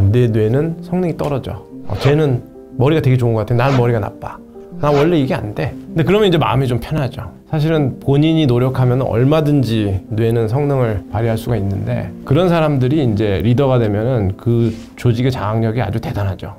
내 뇌는 성능이 떨어져. 쟤는 머리가 되게 좋은 것 같아. 나는 머리가 나빠. 나 원래 이게 안 돼. 근데 그러면 이제 마음이 좀 편하죠. 사실은 본인이 노력하면 얼마든지 뇌는 성능을 발휘할 수가 있는데, 그런 사람들이 이제 리더가 되면은 그 조직의 장악력이 아주 대단하죠.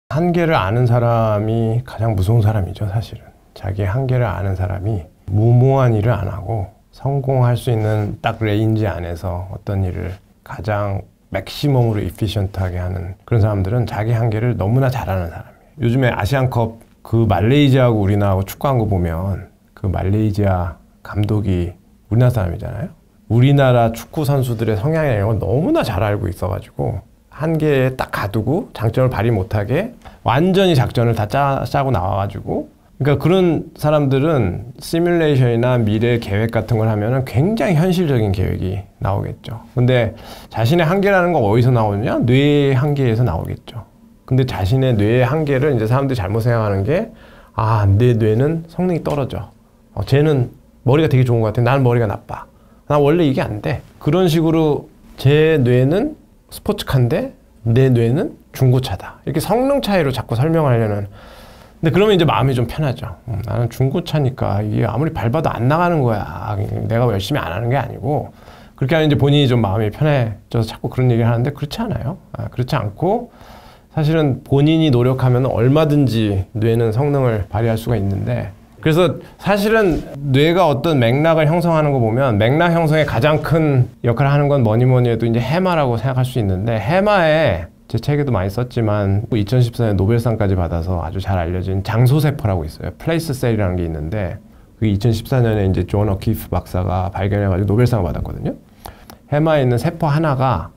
한계를 아는 사람이 가장 무서운 사람이죠, 사실은. 자기의 한계를 아는 사람이 무모한 일을 안 하고 성공할 수 있는 딱 레인지 안에서 어떤 일을 가장 맥시멈으로 이피션트하게 하는 그런 사람들은 자기 한계를 너무나 잘 아는 사람이에요. 요즘에 아시안컵 그 말레이시아하고 우리나라하고 축구한 거 보면 그 말레이시아 감독이 우리나라 사람이잖아요. 우리나라 축구 선수들의 성향이나 이런 걸 너무나 잘 알고 있어가지고 한계에 딱 가두고 장점을 발휘 못하게 완전히 작전을 다 짜고 나와가지고, 그러니까 그런 사람들은 시뮬레이션이나 미래 계획 같은 걸 하면은 굉장히 현실적인 계획이 나오겠죠. 근데 자신의 한계라는 건 어디서 나오느냐? 뇌의 한계에서 나오겠죠. 근데 자신의 뇌의 한계를 이제 사람들이 잘못 생각하는 게, 내 뇌는 성능이 떨어져. 쟤는 머리가 되게 좋은 것 같아. 나는 머리가 나빠. 나 원래 이게 안 돼. 그런 식으로 제 뇌는 스포츠카인데 내 뇌는 중고차다. 이렇게 성능 차이로 자꾸 설명하려는. 근데 그러면 이제 마음이 좀 편하죠. 나는 중고차니까 이게 아무리 밟아도 안 나가는 거야. 내가 열심히 안 하는 게 아니고. 그렇게 하면 이제 본인이 좀 마음이 편해져서 자꾸 그런 얘기를 하는데, 그렇지 않아요. 그렇지 않고 사실은 본인이 노력하면 얼마든지 뇌는 성능을 발휘할 수가 있는데, 그래서 사실은 뇌가 어떤 맥락을 형성하는 거 보면 맥락 형성에 가장 큰 역할을 하는 건 뭐니 해도 이제 해마라고 생각할 수 있는데, 해마에 제 책에도 많이 썼지만 2014년에 노벨상까지 받아서 아주 잘 알려진 장소세포라고 있어요. 플레이스 셀이라는 게 있는데, 그게 2014년에 이제 존 어키프 박사가 발견해가지고 노벨상을 받았거든요. 해마에 있는 세포 하나가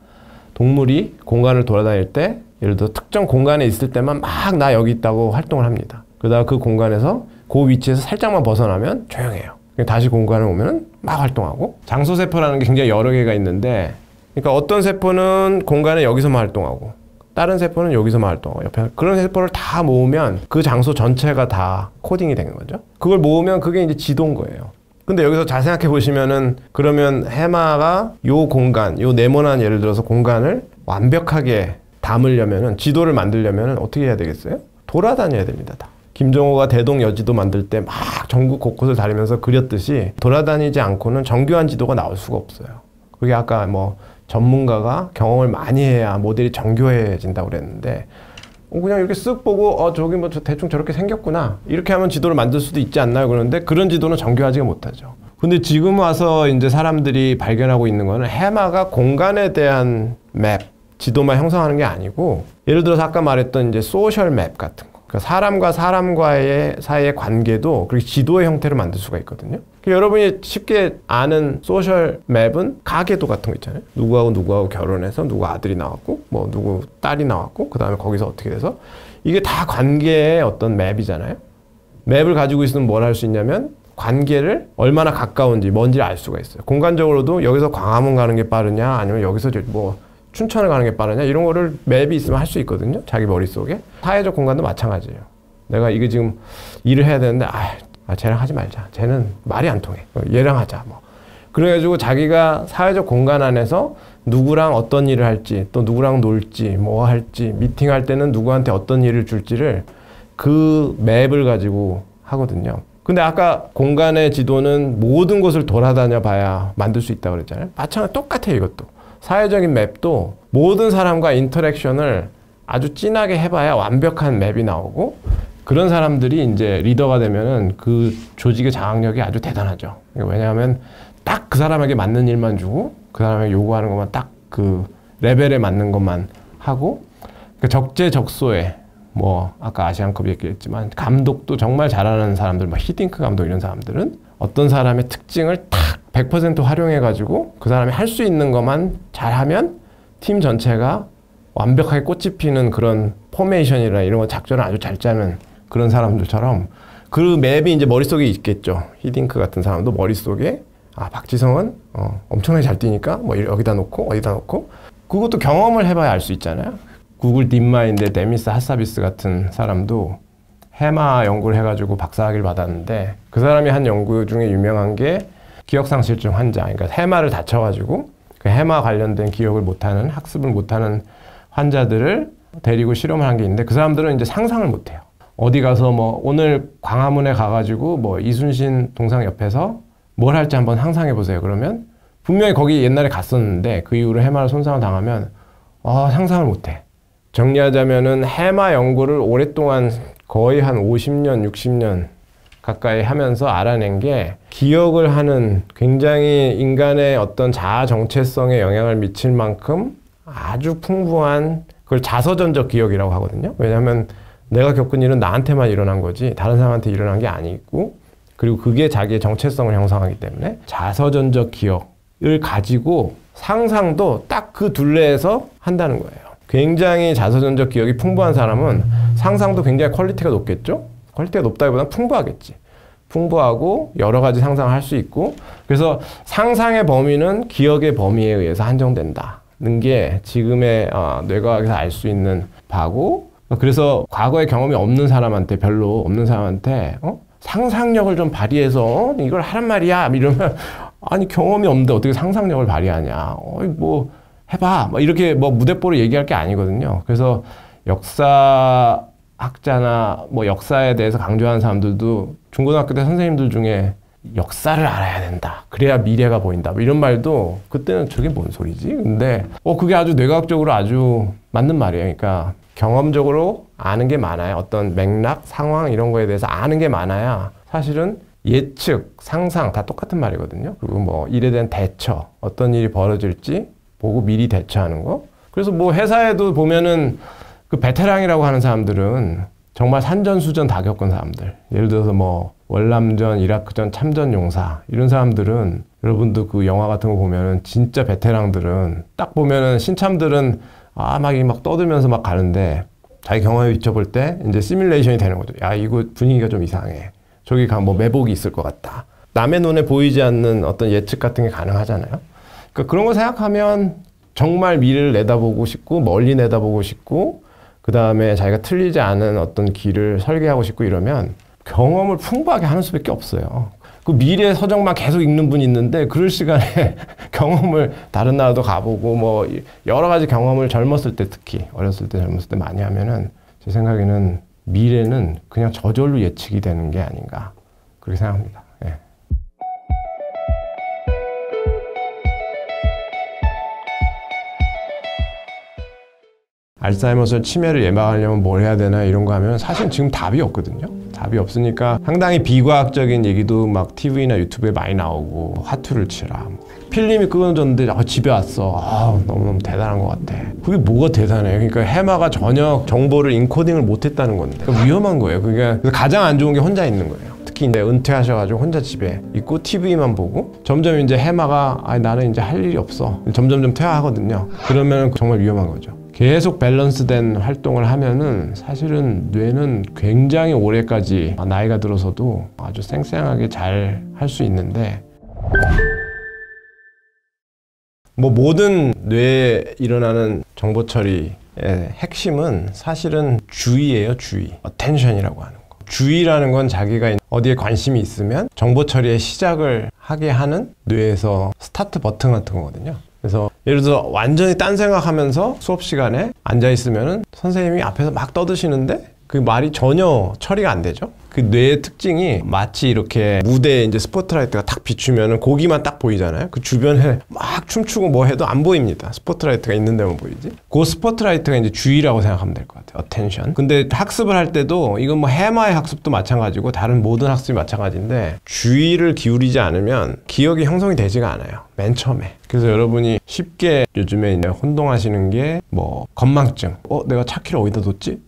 동물이 공간을 돌아다닐 때, 예를 들어 특정 공간에 있을 때만 막 나 여기 있다고 활동을 합니다. 그러다가 그 공간에서 그 위치에서 살짝만 벗어나면 조용해요. 다시 공간을 오면 막 활동하고. 장소세포라는 게 굉장히 여러 개가 있는데, 그러니까 어떤 세포는 공간에 여기서만 활동하고 다른 세포는 여기서만 활동하고 옆에, 그런 세포를 다 모으면 그 장소 전체가 다 코딩이 되는 거죠. 그걸 모으면 그게 이제 지도인 거예요. 근데 여기서 잘 생각해 보시면은, 그러면 해마가 요 공간, 요 네모난 예를 들어서 공간을 완벽하게 담으려면은, 지도를 만들려면은 어떻게 해야 되겠어요? 돌아다녀야 됩니다, 다. 김정호가 대동여지도 만들 때 막 전국 곳곳을 다니면서 그렸듯이 돌아다니지 않고는 정교한 지도가 나올 수가 없어요. 그게 아까 뭐 전문가가 경험을 많이 해야 모델이 정교해진다고 그랬는데, 그냥 이렇게 쓱 보고 저기 뭐 대충 저렇게 생겼구나 이렇게 하면 지도를 만들 수도 있지 않나요? 그런데 그런 지도는 정교하지가 못하죠. 근데 지금 와서 이제 사람들이 발견하고 있는 거는 해마가 공간에 대한 맵, 지도만 형성하는 게 아니고, 예를 들어서 아까 말했던 이제 소셜 맵 같은 거, 그러니까 사람과 사람과의 사이의 관계도 그렇게 지도의 형태로 만들 수가 있거든요. 여러분이 쉽게 아는 소셜 맵은 가계도 같은 거 있잖아요. 누구하고 결혼해서 누구 아들이 나왔고 뭐 누구 딸이 나왔고 그 다음에 거기서 어떻게 돼서, 이게 다 관계의 어떤 맵이잖아요. 맵을 가지고 있으면 뭘 할 수 있냐면 관계를 얼마나 가까운지 뭔지를 알 수가 있어요. 공간적으로도 여기서 광화문 가는 게 빠르냐 아니면 여기서 뭐 춘천을 가는 게 빠르냐 이런 거를 맵이 있으면 할 수 있거든요. 자기 머릿속에. 사회적 공간도 마찬가지예요. 내가 이게 지금 일을 해야 되는데 쟤랑 하지 말자. 쟤는 말이 안 통해. 얘랑 하자. 뭐. 그래가지고 자기가 사회적 공간 안에서 누구랑 어떤 일을 할지, 또 누구랑 놀지, 뭐 할지, 미팅할 때는 누구한테 어떤 일을 줄지를 그 맵을 가지고 하거든요. 근데 아까 공간의 지도는 모든 곳을 돌아다녀 봐야 만들 수 있다고 그랬잖아요. 마찬가지 똑같아요, 이것도. 사회적인 맵도 모든 사람과 인터랙션을 아주 진하게 해봐야 완벽한 맵이 나오고, 그런 사람들이 이제 리더가 되면은 그 조직의 장악력이 아주 대단하죠. 왜냐하면 딱 그 사람에게 맞는 일만 주고 그 사람에게 요구하는 것만 딱 그 레벨에 맞는 것만 하고, 적재적소에 뭐 아까 아시안컵 얘기했지만 감독도 정말 잘하는 사람들, 막 히딩크 감독 이런 사람들은 어떤 사람의 특징을 딱 100% 활용해가지고 그 사람이 할 수 있는 것만 잘하면 팀 전체가 완벽하게 꽃이 피는 그런 포메이션이나 이런 거 작전을 아주 잘 짜는 그런 사람들처럼 그 맵이 이제 머릿속에 있겠죠. 히딩크 같은 사람도 머릿속에 박지성은 엄청나게 잘 뛰니까 뭐 여기다 놓고 어디다 놓고, 그것도 경험을 해봐야 알 수 있잖아요. 구글 딥마인드의 데미스 하사비스 같은 사람도 해마 연구를 해가지고 박사학위를 받았는데, 그 사람이 한 연구 중에 유명한 게 기억상실증 환자, 그러니까 해마를 다쳐가지고 그 해마 관련된 기억을 못하는, 학습을 못하는 환자들을 데리고 실험을 한 게 있는데 그 사람들은 이제 상상을 못해요. 어디 가서 뭐 오늘 광화문에 가가지고 뭐 이순신 동상 옆에서 뭘 할지 한번 상상해 보세요. 그러면 분명히 거기 옛날에 갔었는데 그 이후로 해마를 손상을 당하면 상상을 못해. 정리하자면은 해마 연구를 오랫동안 거의 한 50년, 60년 가까이 하면서 알아낸 게 기억을 하는 굉장히 인간의 어떤 자아 정체성에 영향을 미칠 만큼 아주 풍부한 그걸 자서전적 기억이라고 하거든요. 왜냐하면 내가 겪은 일은 나한테만 일어난 거지 다른 사람한테 일어난 게 아니고 그리고 그게 자기의 정체성을 형성하기 때문에 자서전적 기억을 가지고 상상도 딱 그 둘레에서 한다는 거예요. 굉장히 자서전적 기억이 풍부한 사람은 상상도 굉장히 퀄리티가 높겠죠? 퀄리티가 높다기보다는 풍부하겠지. 풍부하고 여러 가지 상상을 할 수 있고 그래서 상상의 범위는 기억의 범위에 의해서 한정된다는 게 지금의 뇌과학에서 알 수 있는 바고 그래서 과거에 경험이 없는 사람한테 별로 없는 사람한테 상상력을 좀 발휘해서 이걸 하란 말이야 이러면 아니 경험이 없는데 어떻게 상상력을 발휘하냐 뭐 해봐 이렇게 뭐 무대뽀로 얘기할 게 아니거든요. 그래서 역사학자나 뭐 역사에 대해서 강조하는 사람들도 중고등학교 때 선생님들 중에 역사를 알아야 된다. 그래야 미래가 보인다. 뭐 이런 말도 그때는 저게 뭔 소리지? 근데 그게 아주 뇌과학적으로 아주 맞는 말이에요. 그러니까 경험적으로 아는 게 많아요. 어떤 맥락, 상황 이런 거에 대해서 아는 게 많아야 사실은 예측, 상상 다 똑같은 말이거든요. 그리고 뭐 일에 대한 대처, 어떤 일이 벌어질지 보고 미리 대처하는 거. 그래서 뭐 회사에도 보면은 그 베테랑이라고 하는 사람들은 정말 산전수전 다 겪은 사람들. 예를 들어서 뭐 월남전, 이라크전, 참전 용사 이런 사람들은 여러분도 그 영화 같은 거 보면은 진짜 베테랑들은 딱 보면은 신참들은 막 떠들면서 막 가는데 자기 경험에 비춰볼 때 이제 시뮬레이션이 되는 거죠. 야, 이거 분위기가 좀 이상해. 저기 가 뭐 매복이 있을 것 같다. 남의 눈에 보이지 않는 어떤 예측 같은 게 가능하잖아요. 그러니까 그런 거 생각하면 정말 미래를 내다보고 싶고 멀리 내다보고 싶고 그 다음에 자기가 틀리지 않은 어떤 길을 설계하고 싶고 이러면 경험을 풍부하게 하는 수밖에 없어요. 그 미래 서적만 계속 읽는 분이 있는데 그럴 시간에 경험을 다른 나라도 가보고 뭐 여러 가지 경험을 젊었을 때 특히 어렸을 때 젊었을 때 많이 하면은 제 생각에는 미래는 그냥 저절로 예측이 되는 게 아닌가 그렇게 생각합니다. 예. 알츠하이머스 치매를 예방하려면 뭘 해야 되나 이런 거 하면 사실 지금 답이 없거든요. 답이 없으니까 상당히 비과학적인 얘기도 막 TV나 유튜브에 많이 나오고 화투를 치라. 필름이 끊어졌는데 집에 왔어. 너무너무 대단한 것 같아. 그게 뭐가 대단해요? 그러니까 해마가 전혀 정보를 인코딩을 못했다는 건데 그러니까 위험한 거예요. 그러니까 가장 안 좋은 게 혼자 있는 거예요. 특히 이제 은퇴하셔가지고 혼자 집에 있고 TV만 보고 점점 이제 해마가 나는 이제 할 일이 없어. 점점점 퇴화하거든요. 그러면 정말 위험한 거죠. 계속 밸런스된 활동을 하면은 사실은 뇌는 굉장히 오래까지 나이가 들어서도 아주 쌩쌩하게 잘 할 수 있는데 뭐 모든 뇌에 일어나는 정보 처리의 핵심은 사실은 주의예요. 주의. 어텐션이라고 하는 거. 주의라는 건 자기가 어디에 관심이 있으면 정보 처리의 시작을 하게 하는 뇌에서 스타트 버튼 같은 거거든요. 그래서 예를 들어 완전히 딴 생각하면서 수업 시간에 앉아 있으면은 선생님이 앞에서 막 떠드시는데 그 말이 전혀 처리가 안 되죠. 그 뇌의 특징이 마치 이렇게 무대에 이제 스포트라이트가 탁 비추면은 고기만 딱 보이잖아요. 그 주변에 막 춤추고 뭐 해도 안 보입니다. 스포트라이트가 있는 데만 보이지. 그 스포트라이트가 이제 주의라고 생각하면 될 것 같아요. 어텐션. 근데 학습을 할 때도 이건 뭐 해마의 학습도 마찬가지고 다른 모든 학습이 마찬가지인데 주의를 기울이지 않으면 기억이 형성이 되지가 않아요. 맨 처음에. 그래서 여러분이 쉽게 요즘에 이제 혼동하시는 게 뭐 건망증. 내가 차 키를 어디다 뒀지?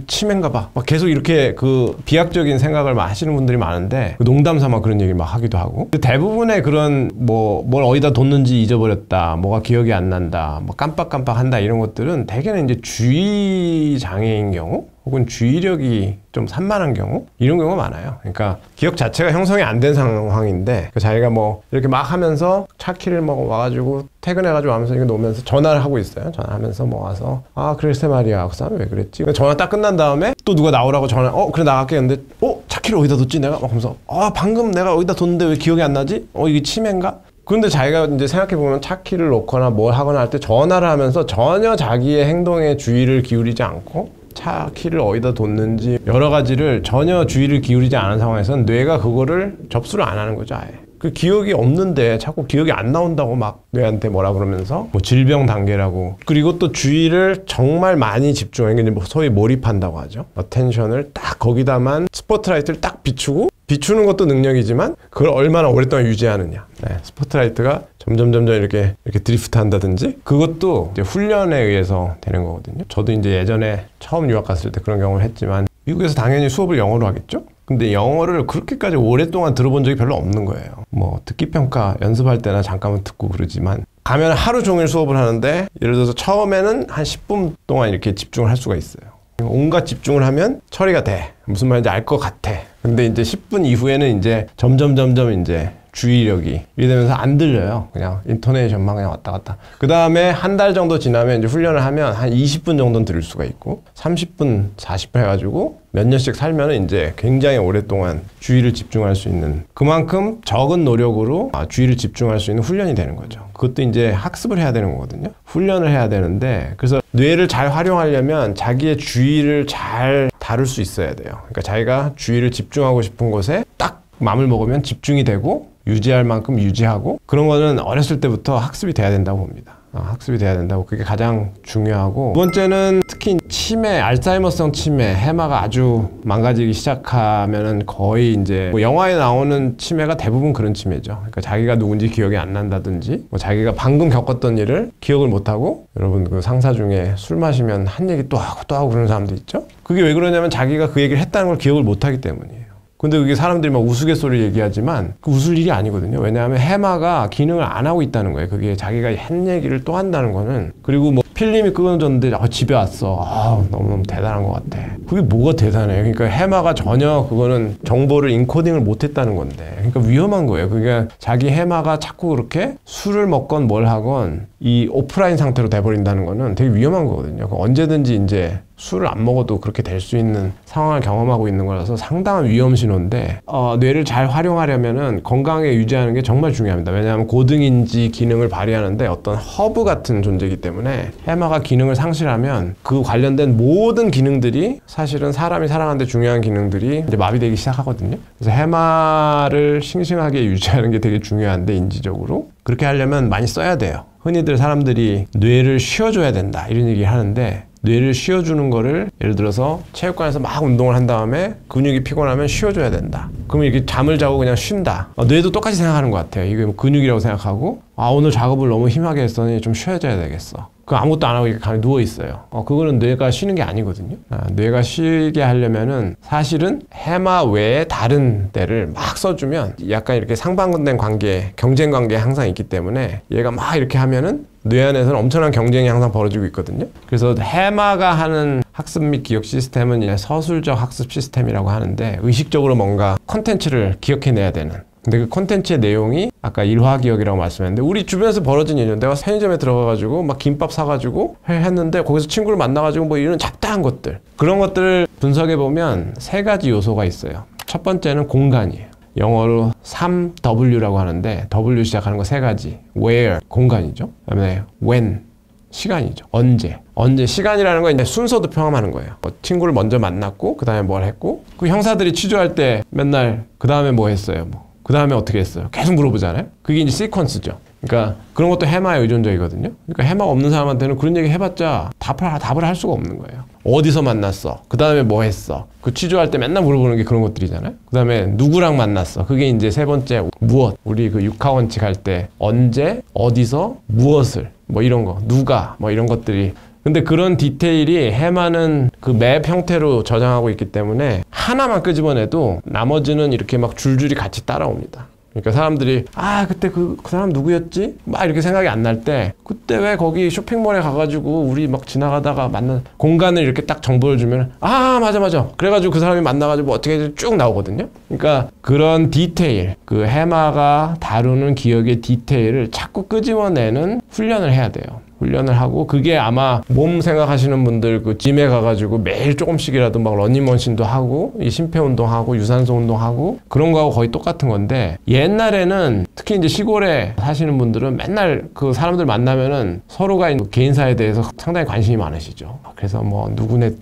치매인가 봐. 막 계속 이렇게 그 비약적인 생각을 막 하시는 분들이 많은데 농담 삼아 그런 얘기를 막 하기도 하고 대부분의 그런 뭘 어디다 뒀는지 잊어버렸다, 뭐가 기억이 안 난다, 뭐 깜빡깜빡 한다 이런 것들은 대개는 이제 주의 장애인 경우 혹은 주의력이 좀 산만한 경우 이런 경우가 많아요. 그러니까 기억 자체가 형성이 안 된 상황인데 자기가 뭐 이렇게 막 하면서 차 키를 막 와가지고 퇴근해가지고 하면서 이거 놓으면서 전화를 하고 있어요. 전화하면서 뭐 와서 글쎄 말이야 그 사람 왜 그랬지? 전화 딱 끝난 다음에 또 누가 나오라고 전화 그래 나갈게 했는데 차 키를 어디다 뒀지 내가? 막 하면서 방금 내가 어디다 뒀는데 왜 기억이 안 나지? 이게 치매인가? 근데 자기가 이제 생각해보면 차 키를 놓거나 뭘 하거나 할 때 전화를 하면서 전혀 자기의 행동에 주의를 기울이지 않고 차 키를 어디다 뒀는지 여러 가지를 전혀 주의를 기울이지 않은 상황에서는 뇌가 그거를 접수를 안 하는 거죠, 아예. 그 기억이 없는데 자꾸 기억이 안 나온다고 막 뇌한테 뭐라 그러면서 뭐 질병 단계라고. 그리고 또 주의를 정말 많이 집중해. 이게 소위 몰입한다고 하죠. 어텐션을 딱 거기다만 스포트라이트를 딱 비추는 것도 능력이지만 그걸 얼마나 오랫동안 유지하느냐. 네, 스포트라이트가 점점 이렇게 드리프트 한다든지 그것도 이제 훈련에 의해서 되는 거거든요. 저도 이제 예전에 처음 유학 갔을 때 그런 경험을 했지만 미국에서 당연히 수업을 영어로 하겠죠? 근데 영어를 그렇게까지 오랫동안 들어본 적이 별로 없는 거예요. 뭐 듣기평가 연습할 때나 잠깐은 듣고 그러지만 가면 하루 종일 수업을 하는데 예를 들어서 처음에는 한 10분 동안 이렇게 집중을 할 수가 있어요. 온갖 집중을 하면 처리가 돼. 무슨 말인지 알 것 같아. 근데 이제 10분 이후에는 이제 점점 이제 주의력이 이러면서 안 들려요. 그냥 인토네이션만 그냥 왔다 갔다. 그 다음에 한 달 정도 지나면 이제 훈련을 하면 한 20분 정도는 들을 수가 있고 30분, 40분 해가지고 몇 년씩 살면은 이제 굉장히 오랫동안 주의를 집중할 수 있는 그만큼 적은 노력으로 주의를 집중할 수 있는 훈련이 되는 거죠. 그것도 이제 학습을 해야 되는 거거든요. 훈련을 해야 되는데 그래서 뇌를 잘 활용하려면 자기의 주의를 잘 다룰 수 있어야 돼요. 그러니까 자기가 주의를 집중하고 싶은 곳에 딱 마음을 먹으면 집중이 되고 유지할 만큼 유지하고 그런 거는 어렸을 때부터 학습이 돼야 된다고 봅니다. 학습이 돼야 된다고. 그게 가장 중요하고 두 번째는 특히 치매, 알츠하이머성 치매, 해마가 아주 망가지기 시작하면은 거의 이제 뭐 영화에 나오는 치매가 대부분 그런 치매죠. 그러니까 자기가 누군지 기억이 안 난다든지 뭐 자기가 방금 겪었던 일을 기억을 못하고 여러분 그 상사 중에 술 마시면 한 얘기 또 하고 그러는 사람도 있죠. 그게 왜 그러냐면 자기가 그 얘기를 했다는 걸 기억을 못하기 때문이에요. 근데 그게 사람들이 막 우스갯소리 얘기하지만 그 웃을 일이 아니거든요. 왜냐하면 해마가 기능을 안 하고 있다는 거예요. 그게 자기가 한 얘기를 또 한다는 거는. 그리고 뭐 필름이 끊어졌는데 집에 왔어. 너무 대단한 것 같아. 그게 뭐가 대단해요? 그러니까 해마가 전혀 그거는 정보를 인코딩을 못했다는 건데. 그러니까 위험한 거예요. 그러니까 자기 해마가 자꾸 그렇게 술을 먹건 뭘 하건 이 오프라인 상태로 돼버린다는 거는 되게 위험한 거거든요. 언제든지 이제 술을 안 먹어도 그렇게 될 수 있는 상황을 경험하고 있는 거라서 상당한 위험 신호인데 뇌를 잘 활용하려면은 건강하게 유지하는 게 정말 중요합니다. 왜냐하면 고등인지 기능을 발휘하는데 어떤 허브 같은 존재이기 때문에 해마가 기능을 상실하면 그 관련된 모든 기능들이 사실은 사람이 살아가는데 중요한 기능들이 이제 마비되기 시작하거든요. 그래서 해마를 싱싱하게 유지하는 게 되게 중요한데 인지적으로 그렇게 하려면 많이 써야 돼요. 흔히들 사람들이 뇌를 쉬어줘야 된다 이런 얘기 하는데 뇌를 쉬어주는 거를 예를 들어서 체육관에서 막 운동을 한 다음에 근육이 피곤하면 쉬어줘야 된다. 그러면 이렇게 잠을 자고 그냥 쉰다. 뇌도 똑같이 생각하는 것 같아요. 이게 뭐 근육이라고 생각하고 오늘 작업을 너무 심하게 했더니 좀 쉬어줘야 되겠어. 그 아무것도 안 하고 이렇게 가만히 누워있어요. 그거는 뇌가 쉬는 게 아니거든요. 뇌가 쉬게 하려면은 사실은 해마 외에 다른 데를 막 써주면 약간 이렇게 상반된 관계, 경쟁 관계에 항상 있기 때문에 얘가 막 이렇게 하면은 뇌 안에서는 엄청난 경쟁이 항상 벌어지고 있거든요. 그래서 해마가 하는 학습 및 기억 시스템은 이제 서술적 학습 시스템이라고 하는데 의식적으로 뭔가 콘텐츠를 기억해내야 되는 근데 그 콘텐츠의 내용이 아까 일화기억이라고 말씀했는데 우리 주변에서 벌어진 일이죠. 내가 편의점에 들어가가지고 막 김밥 사가지고 했는데 거기서 친구를 만나가지고 뭐 이런 잡다한 것들 그런 것들을 분석해보면 세 가지 요소가 있어요. 첫 번째는 공간이에요. 영어로 3W라고 하는데 W 시작하는 거 세 가지. Where, 공간이죠. 그다음에 when, 시간이죠. 언제 시간이라는 건 이제 순서도 포함하는 거예요. 친구를 먼저 만났고 그 다음에 뭘 했고 그 형사들이 취조할 때 맨날 그 다음에 뭐 했어요 그 다음에 어떻게 했어요 계속 물어보잖아요. 그게 이제 시퀀스죠. 그러니까 그런 것도 해마에 의존적이거든요. 그러니까 해마가 없는 사람한테는 그런 얘기 해봤자 답을 할 수가 없는 거예요. 어디서 만났어? 그 다음에 뭐 했어? 그 취조할 때 맨날 물어보는 게 그런 것들이잖아요. 그 다음에 누구랑 만났어? 그게 이제 세 번째 무엇. 우리 그 육하원칙 할 때 언제, 어디서, 무엇을 뭐 이런 거, 누가 뭐 이런 것들이 근데 그런 디테일이 해마는 그 맵 형태로 저장하고 있기 때문에 하나만 끄집어내도 나머지는 이렇게 막 줄줄이 같이 따라옵니다. 그러니까 사람들이 그때 그 사람 누구였지? 막 이렇게 생각이 안 날 때 그때 왜 거기 쇼핑몰에 가가지고 우리 막 지나가다가 만난 공간을 이렇게 딱 정보를 주면 맞아 그래가지고 그 사람이 만나가지고 뭐 어떻게 쭉 나오거든요. 그러니까 그런 디테일 그 해마가 다루는 기억의 디테일을 자꾸 끄집어내는 훈련을 해야 돼요. 훈련을 하고, 그게 아마 몸 생각하시는 분들 그 짐에 가가지고 매일 조금씩이라도 막 러닝머신도 하고 이 심폐운동하고 유산소 운동하고 그런 거하고 거의 똑같은 건데, 옛날에는 특히 이제 시골에 사시는 분들은 맨날 그 사람들 만나면은 서로가 개인사에 대해서 상당히 관심이 많으시죠. 그래서 뭐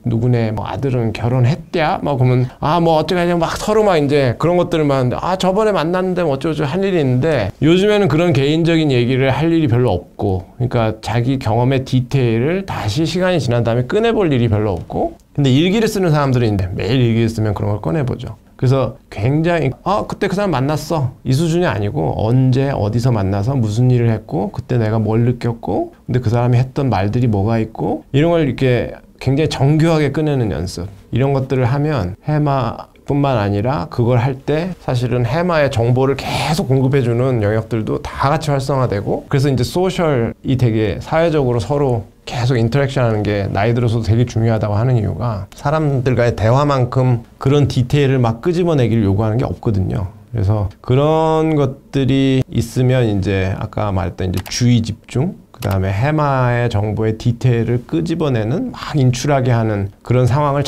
누구네 뭐 아들은 결혼했대야? 뭐 그러면 뭐 어쩌냐 막 서로 막 이제 그런 것들을 막 저번에 만났는데 뭐 어쩌고 할 일이 있는데, 요즘에는 그런 개인적인 얘기를 할 일이 별로 없고, 그러니까 자기 경험의 디테일을 다시 시간이 지난 다음에 꺼내볼 일이 별로 없고, 근데 일기를 쓰는 사람들이 있는데 매일 일기를 쓰면 그런 걸 꺼내보죠. 그래서 굉장히 그때 그 사람 만났어 이 수준이 아니고, 언제 어디서 만나서 무슨 일을 했고 그때 내가 뭘 느꼈고 근데 그 사람이 했던 말들이 뭐가 있고, 이런 걸 이렇게 굉장히 정교하게 꺼내는 연습, 이런 것들을 하면 해마뿐만 아니라 그걸 할 때 사실은 해마의 정보를 계속 공급해주는 영역들도 다 같이 활성화되고, 그래서 이제 소셜이 되게 사회적으로 서로 계속 인터랙션 하는 게 나이 들어서도 되게 중요하다고 하는 이유가, 사람들과의 대화만큼 그런 디테일을 막 끄집어내기를 요구하는 게 없거든요. 그래서 그런 것들이 있으면 이제 아까 말했던 이제 주의 집중, 그 다음에 해마의 정보의 디테일을 끄집어내는, 막 인출하게 하는 그런 상황을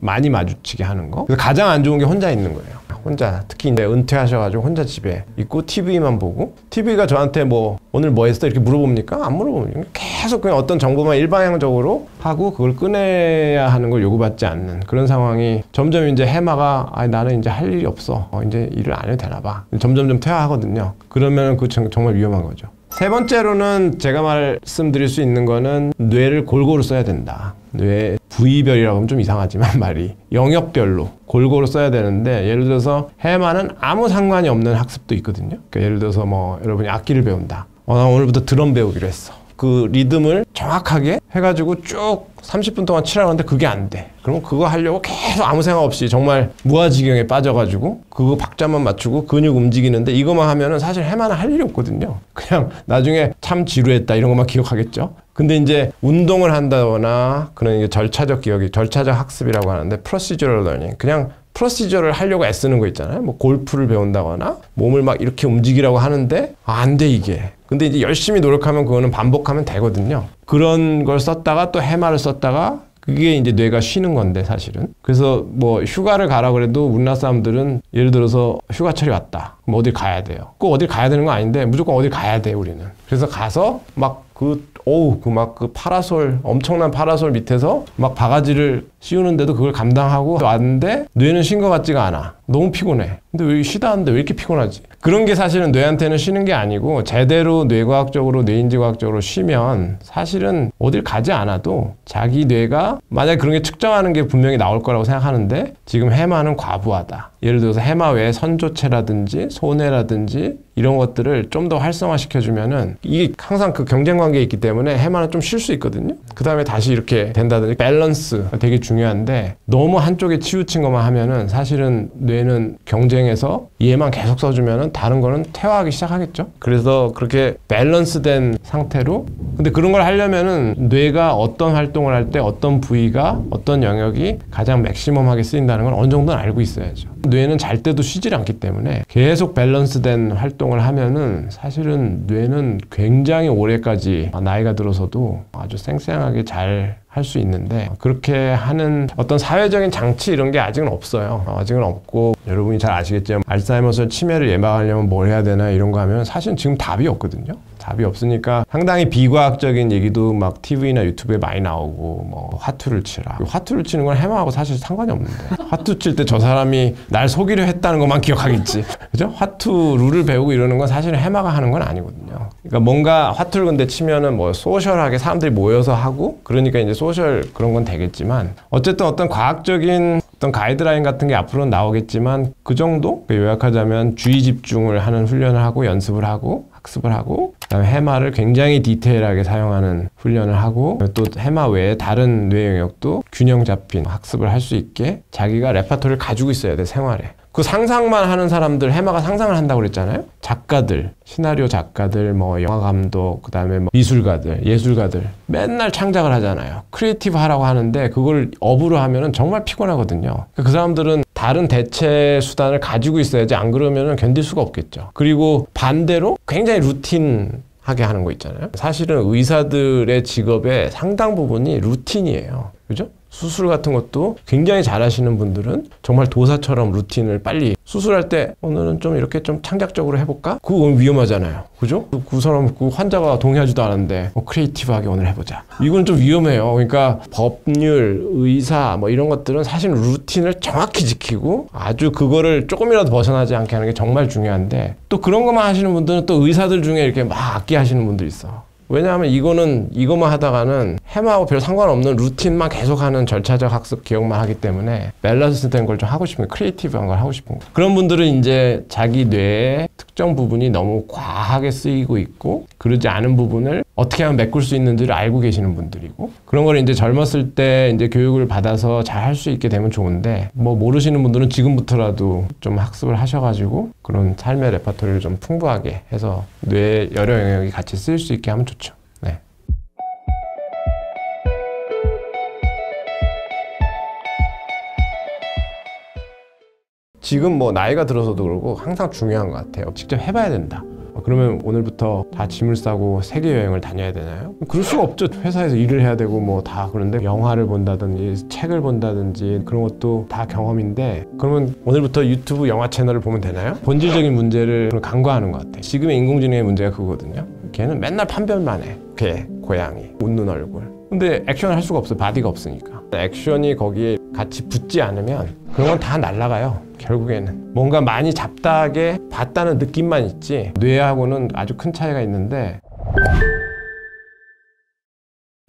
많이 마주치게 하는 거. 그래서 가장 안 좋은 게 혼자 있는 거예요. 혼자, 특히 이제 은퇴하셔가지고 혼자 집에 있고 TV만 보고, TV가 저한테 뭐 오늘 뭐 했어 이렇게 물어봅니까? 안 물어봅니다. 계속 그냥 어떤 정보만 일방향적으로 하고 그걸 꺼내야 하는 걸 요구받지 않는 그런 상황이, 점점 이제 해마가 나는 이제 할 일이 없어, 이제 일을 안 해도 되나 봐, 점점점 퇴화하거든요. 그러면 그 정말 위험한 거죠. 세 번째로는 제가 말씀드릴 수 있는 거는, 뇌를 골고루 써야 된다. 뇌 부위별이라고 하면 좀 이상하지만 말이 영역별로 골고루 써야 되는데, 예를 들어서 해마는 아무 상관이 없는 학습도 있거든요. 그러니까 예를 들어서 뭐 여러분이 악기를 배운다. 나 오늘부터 드럼 배우기로 했어. 그 리듬을 정확하게 해가지고 쭉 30분 동안 치라는데 그게 안 돼. 그럼 그거 하려고 계속 아무 생각 없이 정말 무아지경에 빠져가지고 그거 박자만 맞추고 근육 움직이는데, 이것만 하면은 사실 해마는 할 일이 없거든요. 그냥 나중에 참 지루했다 이런 것만 기억하겠죠. 근데 이제 운동을 한다거나 그런 이제 절차적 기억이, 절차적 학습이라고 하는데, procedural learning, 그냥 프로시저를 하려고 애쓰는 거 있잖아요. 뭐 골프를 배운다거나 몸을 막 이렇게 움직이라고 하는데 안 돼 이게. 근데 이제 열심히 노력하면 그거는 반복하면 되거든요. 그런 걸 썼다가 또 해마를 썼다가, 그게 이제 뇌가 쉬는 건데 사실은. 그래서 뭐 휴가를 가라 그래도 우리나라 사람들은 예를 들어서 휴가철이 왔다, 그럼 어딜 가야 돼요. 꼭 어딜 가야 되는 건 아닌데 무조건 어딜 가야 돼 우리는. 그래서 가서 막 그 파라솔, 엄청난 파라솔 밑에서 막 바가지를 씌우는데도 그걸 감당하고 왔는데 뇌는 쉰 것 같지가 않아. 너무 피곤해. 근데 왜 쉬다 하는데 왜 이렇게 피곤하지? 그런 게 사실은 뇌한테는 쉬는 게 아니고, 제대로 뇌과학적으로 뇌인지과학적으로 쉬면 사실은 어딜 가지 않아도 자기 뇌가, 만약에 그런 게 측정하는 게 분명히 나올 거라고 생각하는데, 지금 해마는 과부하다. 예를 들어서 해마 외에 선조체라든지 손해라든지 이런 것들을 좀 더 활성화시켜주면은, 이게 항상 그 경쟁 관계에 있기 때문에 해마는 좀 쉴 수 있거든요. 그 다음에 다시 이렇게 된다든지, 밸런스가 되게 중요한데, 너무 한쪽에 치우친 것만 하면은 사실은 뇌는 경쟁에서 얘만 계속 써주면은 다른 거는 퇴화하기 시작하겠죠. 그래서 그렇게 밸런스된 상태로, 근데 그런 걸 하려면은 뇌가 어떤 활동을 할 때 어떤 부위가, 어떤 영역이 가장 맥시멈하게 쓰인다는 건 어느 정도는 알고 있어야죠. 뇌는 잘 때도 쉬질 않기 때문에 계속 밸런스된 활동을 하면은 사실은 뇌는 굉장히 오래까지 나이가 들어서도 아주 쌩쌩하게 잘 할 수 있는데, 그렇게 하는 어떤 사회적인 장치 이런 게 아직은 없어요. 아직은 없고, 여러분이 잘 아시겠지만 알츠하이머스 치매를 예방하려면 뭘 해야 되나 이런 거 하면 사실은 지금 답이 없거든요. 답이 없으니까 상당히 비과학적인 얘기도 막 TV나 유튜브에 많이 나오고, 뭐 화투를 치라. 화투를 치는 건 해마하고 사실 상관이 없는데, 화투 칠 때 저 사람이 날 속이려 했다는 것만 기억하겠지. 그죠? 화투 룰을 배우고 이러는 건 사실은 해마가 하는 건 아니거든요. 그러니까 뭔가 화투를 근데 치면은 뭐 소셜하게 사람들이 모여서 하고, 그러니까 이제 소셜 그런 건 되겠지만, 어쨌든 어떤 과학적인 어떤 가이드라인 같은 게 앞으로는 나오겠지만, 그 정도? 요약하자면 주의 집중을 하는 훈련을 하고 연습을 하고 학습을 하고, 그다음에 해마를 굉장히 디테일하게 사용하는 훈련을 하고, 또 해마 외에 다른 뇌 영역도 균형 잡힌 학습을 할 수 있게 자기가 레퍼토리를 가지고 있어야 돼, 생활에. 그 상상만 하는 사람들, 해마가 상상을 한다고 그랬잖아요. 작가들, 시나리오 작가들, 뭐 영화 감독, 그 다음에 뭐 미술가들, 예술가들 맨날 창작을 하잖아요. 크리에이티브 하라고 하는데 그걸 업으로 하면은 정말 피곤하거든요. 그 사람들은 다른 대체 수단을 가지고 있어야지, 안 그러면은 견딜 수가 없겠죠. 그리고 반대로 굉장히 루틴 하게 하는 거 있잖아요. 사실은 의사들의 직업의 상당 부분이 루틴이에요. 그죠? 수술 같은 것도 굉장히 잘하시는 분들은 정말 도사처럼 루틴을 빨리 수술할 때 오늘은 좀 이렇게 좀 창작적으로 해볼까? 그거 위험하잖아요. 그죠? 그 사람, 그 환자가 동의하지도 않았는데 크리에이티브하게 오늘 해보자. 이건 좀 위험해요. 그러니까 법률, 의사 뭐 이런 것들은 사실 루틴을 정확히 지키고 아주 그거를 조금이라도 벗어나지 않게 하는 게 정말 중요한데 또 그런 것만 하시는 분들은 또 의사들 중에 이렇게 막 악기 하시는 분들 있어. 왜냐하면 이것만 하다가는 해마하고 별 상관없는 루틴만 계속하는 절차적 학습 기억만 하기 때문에 밸런스 된 걸 좀 하고 싶은 거, 크리에이티브한 걸 하고 싶은 거. 그런 분들은 이제 자기 뇌의 특정 부분이 너무 과하게 쓰이고 있고 그러지 않은 부분을 어떻게 하면 메꿀 수 있는지를 알고 계시는 분들이고 그런 걸 이제 젊었을 때 이제 교육을 받아서 잘 할 수 있게 되면 좋은데 뭐 모르시는 분들은 지금부터라도 좀 학습을 하셔가지고 그런 삶의 레퍼토리를 좀 풍부하게 해서 뇌의 여러 영역이 같이 쓰일 수 있게 하면 좋죠. 네. 지금 뭐 나이가 들어서도 그러고 항상 중요한 것 같아요. 직접 해봐야 된다. 그러면 오늘부터 다 짐을 싸고 세계 여행을 다녀야 되나요? 그럴 수가 없죠. 회사에서 일을 해야 되고 뭐 다 그런데 영화를 본다든지 책을 본다든지 그런 것도 다 경험인데 그러면 오늘부터 유튜브 영화 채널을 보면 되나요? 본질적인 문제를 간과하는 것 같아요. 지금의 인공지능의 문제가 그거거든요. 걔는 맨날 판별만 해. 개, 고양이, 웃는 얼굴. 근데 액션을 할 수가 없어요. 바디가 없으니까. 액션이 거기에 같이 붙지 않으면 그런 건 다 날아가요. 결국에는 뭔가 많이 잡다하게 봤다는 느낌만 있지 뇌하고는 아주 큰 차이가 있는데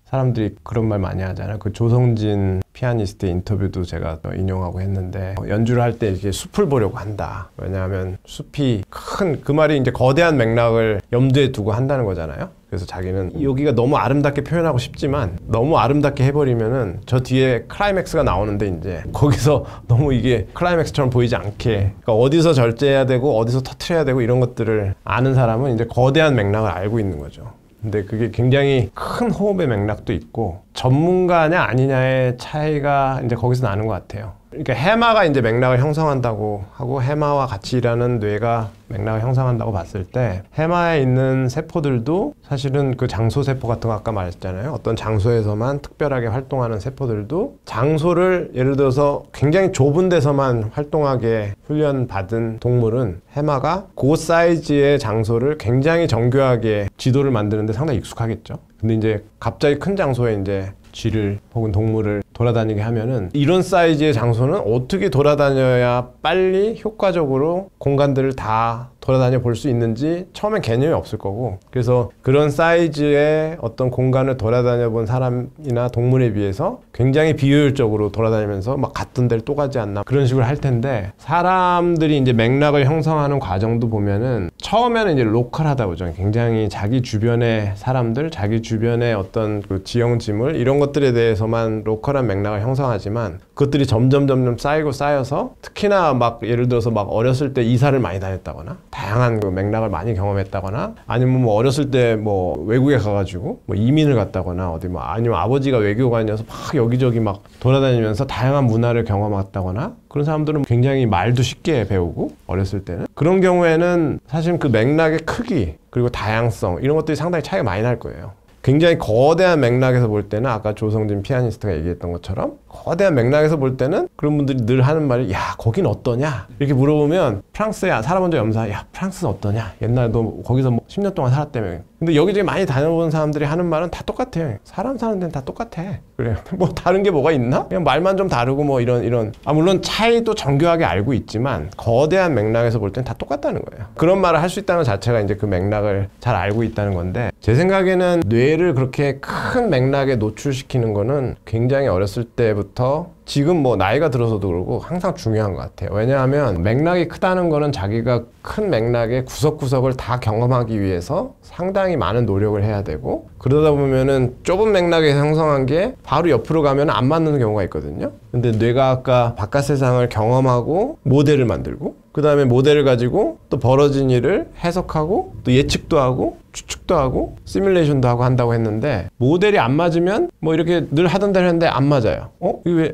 사람들이 그런 말 많이 하잖아요. 그 조성진 피아니스트 인터뷰도 제가 인용하고 했는데 연주를 할 때 이렇게 숲을 보려고 한다. 왜냐하면 숲이 큰 그 말이 이제 거대한 맥락을 염두에 두고 한다는 거잖아요. 그래서 자기는 여기가 너무 아름답게 표현하고 싶지만 너무 아름답게 해버리면은 저 뒤에 클라이맥스가 나오는데 이제 거기서 너무 이게 클라이맥스처럼 보이지 않게 그러니까 어디서 절제해야 되고 어디서 터트려야 되고 이런 것들을 아는 사람은 이제 거대한 맥락을 알고 있는 거죠. 근데 그게 굉장히 큰 호흡의 맥락도 있고 전문가냐 아니냐의 차이가 이제 거기서 나는 것 같아요. 그러니까 해마가 이제 맥락을 형성한다고 하고 해마와 같이 일하는 뇌가 맥락을 형성한다고 봤을 때 해마에 있는 세포들도 사실은 그 장소 세포 같은 거 아까 말했잖아요. 어떤 장소에서만 특별하게 활동하는 세포들도 장소를 예를 들어서 굉장히 좁은 데서만 활동하게 훈련받은 동물은 해마가 그 사이즈의 장소를 굉장히 정교하게 지도를 만드는데 상당히 익숙하겠죠. 근데 이제 갑자기 큰 장소에 이제 쥐를 혹은 동물을 돌아다니게 하면은 이런 사이즈의 장소는 어떻게 돌아다녀야 빨리 효과적으로 공간들을 다 돌아다녀 볼 수 있는지 처음엔 개념이 없을 거고 그래서 그런 사이즈의 어떤 공간을 돌아다녀 본 사람이나 동물에 비해서 굉장히 비효율적으로 돌아다니면서 막 갔던 데를 또 가지 않나 그런 식으로 할 텐데 사람들이 이제 맥락을 형성하는 과정도 보면은 처음에는 이제 로컬하다 보죠. 굉장히 자기 주변의 사람들, 자기 주변의 어떤 그 지형지물 이런 것들에 대해서만 로컬한 맥락을 형성하지만 그것들이 점점 쌓여서 특히나 막 예를 들어서 막 어렸을 때 이사를 많이 다녔다거나 다양한 그 맥락을 많이 경험했다거나 아니면 뭐 어렸을 때 뭐 외국에 가가지고 뭐 이민을 갔다거나 어디 뭐 아니면 아버지가 외교관이어서 막 여기저기 막 돌아다니면서 다양한 문화를 경험했다거나 그런 사람들은 굉장히 말도 쉽게 배우고 어렸을 때는 그런 경우에는 사실 그 맥락의 크기 그리고 다양성 이런 것들이 상당히 차이가 많이 날 거예요. 굉장히 거대한 맥락에서 볼 때는 아까 조성진 피아니스트가 얘기했던 것처럼 거대한 맥락에서 볼 때는 그런 분들이 늘 하는 말이 야 거긴 어떠냐 이렇게 물어보면 프랑스에 살아본 적이 없는 사람 야 프랑스는 어떠냐 옛날에 너 거기서 뭐 10년 동안 살았다며 근데 여기저기 많이 다녀본 사람들이 하는 말은 다 똑같아요. 사람 사는 데는 다 똑같아. 그래요. 뭐 다른 게 뭐가 있나? 그냥 말만 좀 다르고 뭐 이런 물론 차이도 정교하게 알고 있지만 거대한 맥락에서 볼 땐 다 똑같다는 거예요. 그런 말을 할 수 있다는 것 자체가 이제 그 맥락을 잘 알고 있다는 건데 제 생각에는 뇌를 그렇게 큰 맥락에 노출시키는 거는 굉장히 어렸을 때부터 지금 뭐 나이가 들어서도 그러고 항상 중요한 것 같아요. 왜냐하면 맥락이 크다는 거는 자기가 큰 맥락의 구석구석을 다 경험하기 위해서 상당히 많은 노력을 해야 되고 그러다 보면은 좁은 맥락에서 형성한 게 바로 옆으로 가면 안 맞는 경우가 있거든요. 근데 뇌가 아까 바깥 세상을 경험하고 모델을 만들고 그 다음에 모델을 가지고 또 벌어진 일을 해석하고 또 예측도 하고 추측도 하고 시뮬레이션도 하고 한다고 했는데 모델이 안 맞으면 뭐 이렇게 늘 하던 대로 했는데 안 맞아요.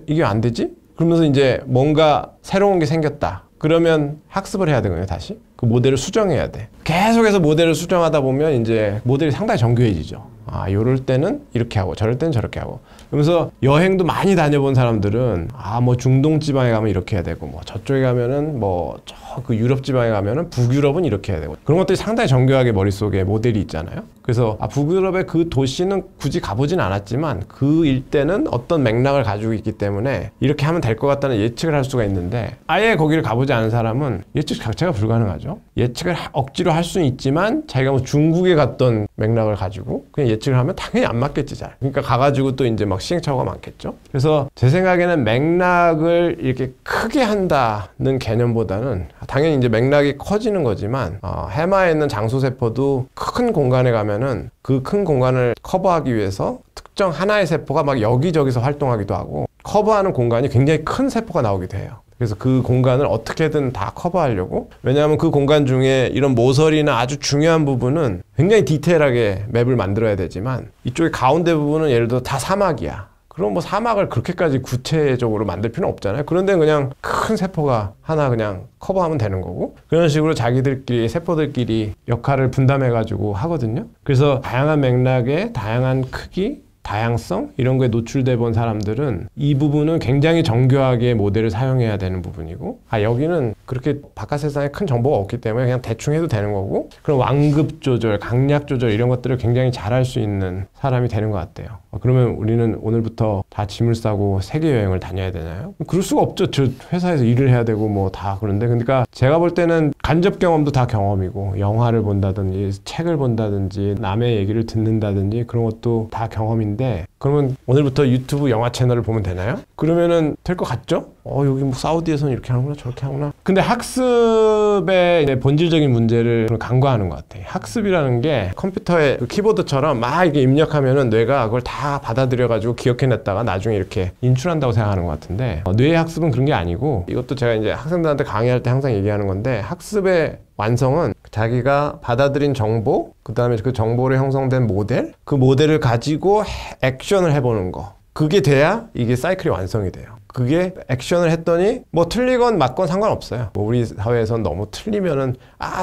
이게 안 되지? 그러면서 이제 뭔가 새로운 게 생겼다. 그러면 학습을 해야 되거든요, 다시. 그 모델을 수정해야 돼. 계속해서 모델을 수정하다 보면 이제 모델이 상당히 정교해지죠. 아, 요럴 때는 이렇게 하고 저럴 때는 저렇게 하고. 그러면서 여행도 많이 다녀본 사람들은 뭐 중동 지방에 가면 이렇게 해야 되고, 뭐 저쪽에 가면은 뭐 저 그 유럽 지방에 가면은 북유럽은 이렇게 해야 되고, 그런 것들이 상당히 정교하게 머릿속에 모델이 있잖아요. 그래서 북유럽의 그 도시는 굳이 가보진 않았지만 그 일대는 어떤 맥락을 가지고 있기 때문에 이렇게 하면 될 것 같다는 예측을 할 수가 있는데, 아예 거기를 가보지 않은 사람은 예측 자체가 불가능하죠. 예측을 억지로 할 수는 있지만 자기가 뭐 중국에 갔던 맥락을 가지고 그냥 예측을 하면 당연히 안 맞겠지 잘. 그러니까 가가지고 또 이제 막 시행착오가 많겠죠. 그래서 제 생각에는 맥락을 이렇게 크게 한다는 개념보다는 당연히 이제 맥락이 커지는 거지만 해마에 있는 장소세포도 큰 공간에 가면은 그 큰 공간을 커버하기 위해서 특정 하나의 세포가 막 여기저기서 활동하기도 하고, 커버하는 공간이 굉장히 큰 세포가 나오기도 해요. 그래서 그 공간을 어떻게든 다 커버하려고, 왜냐하면 그 공간 중에 이런 모서리나 아주 중요한 부분은 굉장히 디테일하게 맵을 만들어야 되지만, 이쪽에 가운데 부분은 예를 들어 다 사막이야. 그럼 뭐 사막을 그렇게까지 구체적으로 만들 필요는 없잖아요. 그런데 그냥 큰 세포가 하나 그냥 커버하면 되는 거고, 그런 식으로 자기들끼리 세포들끼리 역할을 분담해 가지고 하거든요. 그래서 다양한 맥락의 다양한 크기, 다양성 이런 거에 노출돼 본 사람들은 이 부분은 굉장히 정교하게 모델을 사용해야 되는 부분이고, 여기는 그렇게 바깥 세상에 큰 정보가 없기 때문에 그냥 대충 해도 되는 거고, 그런 완급 조절, 강약 조절 이런 것들을 굉장히 잘할 수 있는 사람이 되는 것 같아요. 그러면 우리는 오늘부터 다 짐을 싸고 세계 여행을 다녀야 되나요? 그럴 수가 없죠. 저 회사에서 일을 해야 되고 뭐 다 그런데, 그러니까 제가 볼 때는 간접 경험도 다 경험이고, 영화를 본다든지 책을 본다든지 남의 얘기를 듣는다든지 그런 것도 다 경험인데, 그러면 오늘부터 유튜브 영화 채널을 보면 되나요? 그러면은 될 것 같죠? 여기 뭐 사우디에서는 이렇게 하는구나 저렇게 하구나. 근데 학습의 이제 본질적인 문제를 간과하는 것 같아요. 학습이라는 게 컴퓨터의 그 키보드처럼 막 이렇게 입력하면은 뇌가 그걸 다 받아들여가지고 기억해냈다가 나중에 이렇게 인출한다고 생각하는 것 같은데, 뇌의 학습은 그런 게 아니고, 이것도 제가 이제 학생들한테 강의할 때 항상 얘기하는 건데, 학습의 완성은 자기가 받아들인 정보, 그 다음에 그 정보로 형성된 모델, 그 모델을 가지고 액션을 해보는 거, 그게 돼야 이게 사이클이 완성이 돼요. 그게 액션을 했더니 뭐 틀리건 맞건 상관없어요. 뭐 우리 사회에서는 너무 틀리면은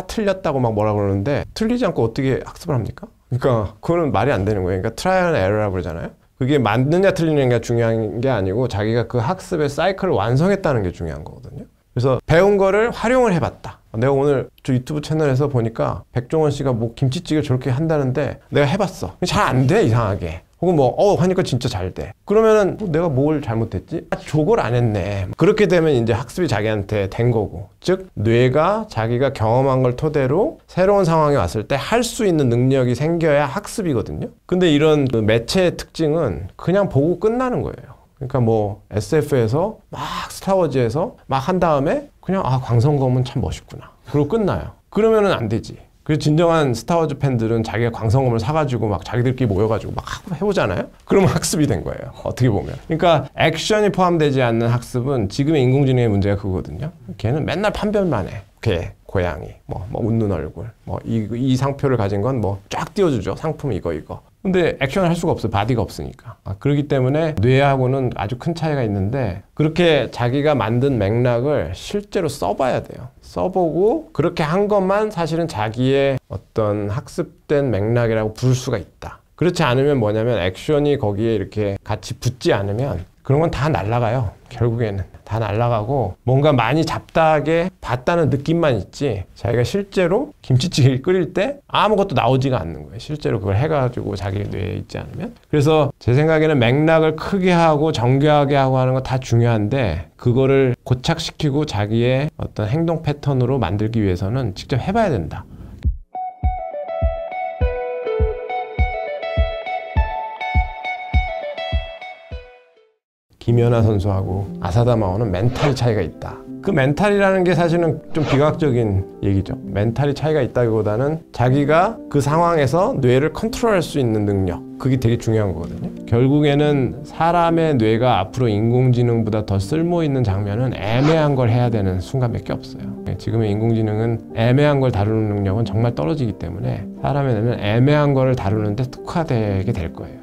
틀렸다고 막 뭐라 그러는데, 틀리지 않고 어떻게 학습을 합니까? 그러니까 그거는 말이 안 되는 거예요. 그러니까 트라이얼 앤 에러라고 그러잖아요. 그게 맞느냐 틀리느냐가 중요한 게 아니고 자기가 그 학습의 사이클을 완성했다는 게 중요한 거거든요. 그래서 배운 거를 활용을 해봤다. 내가 오늘 저 유튜브 채널에서 보니까 백종원 씨가 뭐 김치찌개를 저렇게 한다는데 내가 해봤어. 잘 안 돼, 이상하게. 혹은 뭐 하니까 진짜 잘 돼. 그러면은 내가 뭘 잘못했지? 저걸 안 했네. 그렇게 되면 이제 학습이 자기한테 된 거고, 즉 뇌가 자기가 경험한 걸 토대로 새로운 상황이 왔을 때 할 수 있는 능력이 생겨야 학습이거든요. 근데 이런 그 매체의 특징은 그냥 보고 끝나는 거예요. 그러니까 뭐 SF에서 막 스타워즈에서 막 한 다음에 그냥 광선검은 참 멋있구나, 그러고 끝나요. 그러면은 안 되지. 그래서 진정한 스타워즈 팬들은 자기가 광선검을 사가지고 막 자기들끼리 모여가지고 막 해보잖아요. 그러면 학습이 된 거예요, 어떻게 보면. 그러니까 액션이 포함되지 않는 학습은 지금의 인공지능의 문제가 그거거든요. 걔는 맨날 판별만 해. 개, 고양이, 뭐 웃는 얼굴, 뭐 이 상표를 가진 건 뭐 쫙 띄워주죠. 상품 이거. 근데 액션을 할 수가 없어요. 바디가 없으니까. 그렇기 때문에 뇌하고는 아주 큰 차이가 있는데, 그렇게 자기가 만든 맥락을 실제로 써봐야 돼요. 써보고 그렇게 한 것만 사실은 자기의 어떤 학습된 맥락이라고 부를 수가 있다. 그렇지 않으면 뭐냐면, 액션이 거기에 이렇게 같이 붙지 않으면 그런 건 다 날아가요. 결국에는 다 날아가고 뭔가 많이 잡다하게 봤다는 느낌만 있지, 자기가 실제로 김치찌개를 끓일 때 아무것도 나오지가 않는 거예요. 실제로 그걸 해가지고 자기 뇌에 있지 않으면. 그래서 제 생각에는 맥락을 크게 하고 정교하게 하고 하는 거 다 중요한데, 그거를 고착시키고 자기의 어떤 행동 패턴으로 만들기 위해서는 직접 해봐야 된다. 김연아 선수하고 아사다 마오는 멘탈 차이가 있다. 그 멘탈이라는 게 사실은 좀 비과학적인 얘기죠. 멘탈이 차이가 있다기보다는 자기가 그 상황에서 뇌를 컨트롤할 수 있는 능력, 그게 되게 중요한 거거든요. 결국에는 사람의 뇌가 앞으로 인공지능보다 더 쓸모있는 장면은 애매한 걸 해야 되는 순간밖에 없어요. 지금의 인공지능은 애매한 걸 다루는 능력은 정말 떨어지기 때문에 사람의 뇌는 애매한 거를 다루는데 특화되게 될 거예요.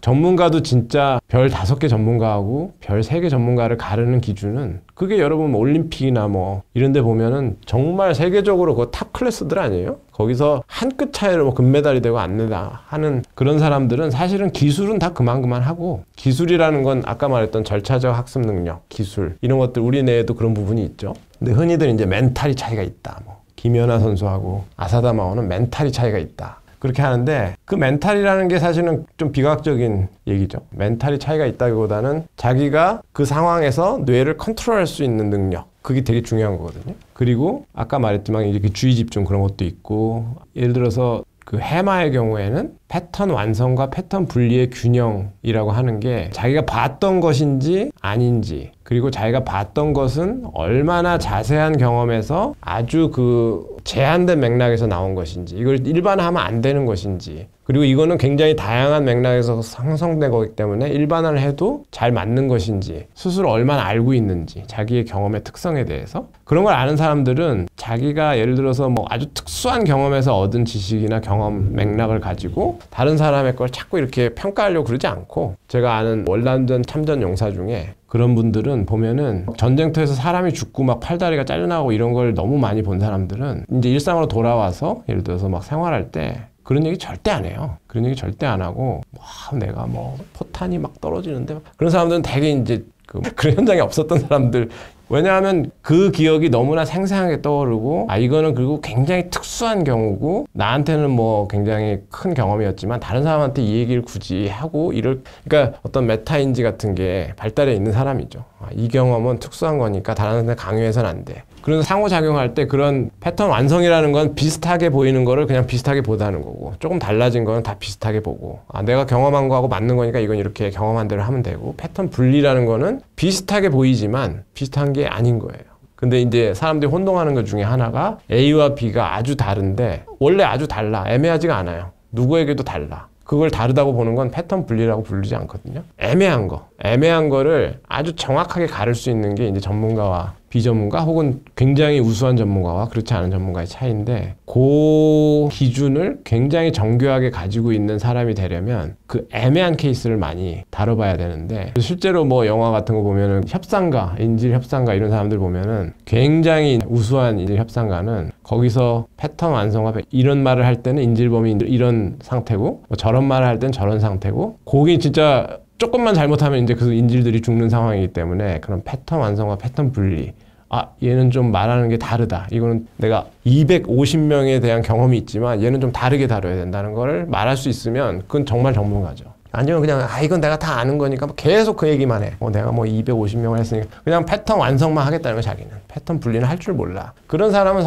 전문가도 진짜 별 5개 전문가하고 별 3개 전문가를 가르는 기준은 그게 여러분 올림픽이나 뭐 이런 데 보면은 정말 세계적으로 그 탑 클래스들 아니에요? 거기서 한 끗 차이로 뭐 금메달이 되고 안 되다 하는 그런 사람들은 사실은 기술은 다 그만하고, 기술이라는 건 아까 말했던 절차적 학습 능력, 기술 이런 것들 우리 내에도 그런 부분이 있죠. 근데 흔히들 이제 멘탈이 차이가 있다. 뭐 김연아 선수하고 아사다 마오는 멘탈이 차이가 있다. 그렇게 하는데 그 멘탈이라는 게 사실은 좀 비과학적인 얘기죠. 멘탈이 차이가 있다기보다는 자기가 그 상황에서 뇌를 컨트롤할 수 있는 능력, 그게 되게 중요한 거거든요. 그리고 아까 말했지만 이제 그 주의 집중 그런 것도 있고, 예를 들어서 그 해마의 경우에는 패턴 완성과 패턴 분리의 균형이라고 하는 게 자기가 봤던 것인지 아닌지, 그리고 자기가 봤던 것은 얼마나 자세한 경험에서 아주 그 제한된 맥락에서 나온 것인지, 이걸 일반화하면 안 되는 것인지, 그리고 이거는 굉장히 다양한 맥락에서 형성된 거기 때문에 일반화를 해도 잘 맞는 것인지, 스스로 얼마나 알고 있는지, 자기의 경험의 특성에 대해서 그런 걸 아는 사람들은 자기가 예를 들어서 뭐 아주 특수한 경험에서 얻은 지식이나 경험 맥락을 가지고 다른 사람의 걸 자꾸 이렇게 평가하려고 그러지 않고, 제가 아는 월남전 참전 용사 중에 그런 분들은 보면은 전쟁터에서 사람이 죽고 막 팔다리가 잘려나가고 이런 걸 너무 많이 본 사람들은 이제 일상으로 돌아와서 예를 들어서 막 생활할 때 그런 얘기 절대 안 해요. 그런 얘기 절대 안 하고, 와, 내가 뭐 포탄이 막 떨어지는데, 그런 사람들은 되게 이제 그런 현장이 없었던 사람들. 왜냐하면 그 기억이 너무나 생생하게 떠오르고, 아, 이거는 그리고 굉장히 특수한 경우고, 나한테는 뭐 굉장히 큰 경험이었지만 다른 사람한테 이 얘기를 굳이 하고 그러니까 어떤 메타인지 같은 게 발달해 있는 사람이죠. 아, 이 경험은 특수한 거니까 다른 사람한테 강요해서는 안 돼. 그래서 상호작용할 때 그런 패턴 완성이라는 건 비슷하게 보이는 거를 그냥 비슷하게 보다는 거고, 조금 달라진 거는 다 비슷하게 보고, 아, 내가 경험한 거하고 맞는 거니까 이건 이렇게 경험한 대로 하면 되고, 패턴 분리라는 거는 비슷하게 보이지만 비슷한 게 아닌 거예요. 근데 이제 사람들이 혼동하는 것 중에 하나가 A와 B가 아주 다른데, 원래 아주 달라. 애매하지가 않아요. 누구에게도 달라. 그걸 다르다고 보는 건 패턴 분리라고 부르지 않거든요. 애매한 거를 아주 정확하게 가를 수 있는 게 이제 전문가와 비전문가, 혹은 굉장히 우수한 전문가와 그렇지 않은 전문가의 차이인데, 그 기준을 굉장히 정교하게 가지고 있는 사람이 되려면 그 애매한 케이스를 많이 다뤄봐야 되는데, 실제로 뭐 영화 같은 거 보면은 협상가, 인질 협상가 이런 사람들 보면은 굉장히 우수한 인질 협상가는 거기서 패턴 완성화, 이런 말을 할 때는 인질범이 이런 상태고, 뭐 저런 말을 할 때는 저런 상태고, 거기 진짜 조금만 잘못하면 이제 그 인질들이 죽는 상황이기 때문에 그런 패턴 완성과 패턴 분리, 아, 얘는 좀 말하는 게 다르다, 이거는 내가 250명에 대한 경험이 있지만 얘는 좀 다르게 다뤄야 된다는 걸 말할 수 있으면 그건 정말 전문가죠. 아니면 그냥 이건 내가 다 아는 거니까 계속 그 얘기만 해. 내가 뭐 250명을 했으니까 그냥 패턴 완성만 하겠다는 거. 자기는 패턴 분리는 할 줄 몰라. 그런 사람은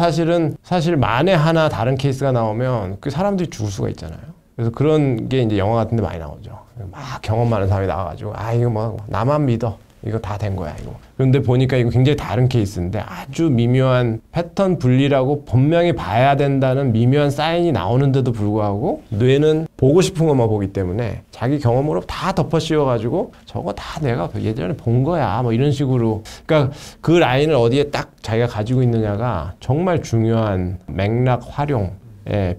사실 만에 하나 다른 케이스가 나오면 그 사람들이 죽을 수가 있잖아요. 그래서 그런 게 이제 영화 같은 데 많이 나오죠. 막 경험 많은 사람이 나와가지고, 아, 이거 뭐 나만 믿어, 이거 다 된 거야, 이거. 그런데 보니까 이거 굉장히 다른 케이스인데, 아주 미묘한 패턴 분리라고 분명히 봐야 된다는 미묘한 사인이 나오는데도 불구하고 뇌는 보고 싶은 것만 보기 때문에 자기 경험으로 다 덮어 씌워가지고 저거 다 내가 예전에 본 거야, 뭐 이런 식으로. 그러니까 그 라인을 어디에 딱 자기가 가지고 있느냐가 정말 중요한 맥락 활용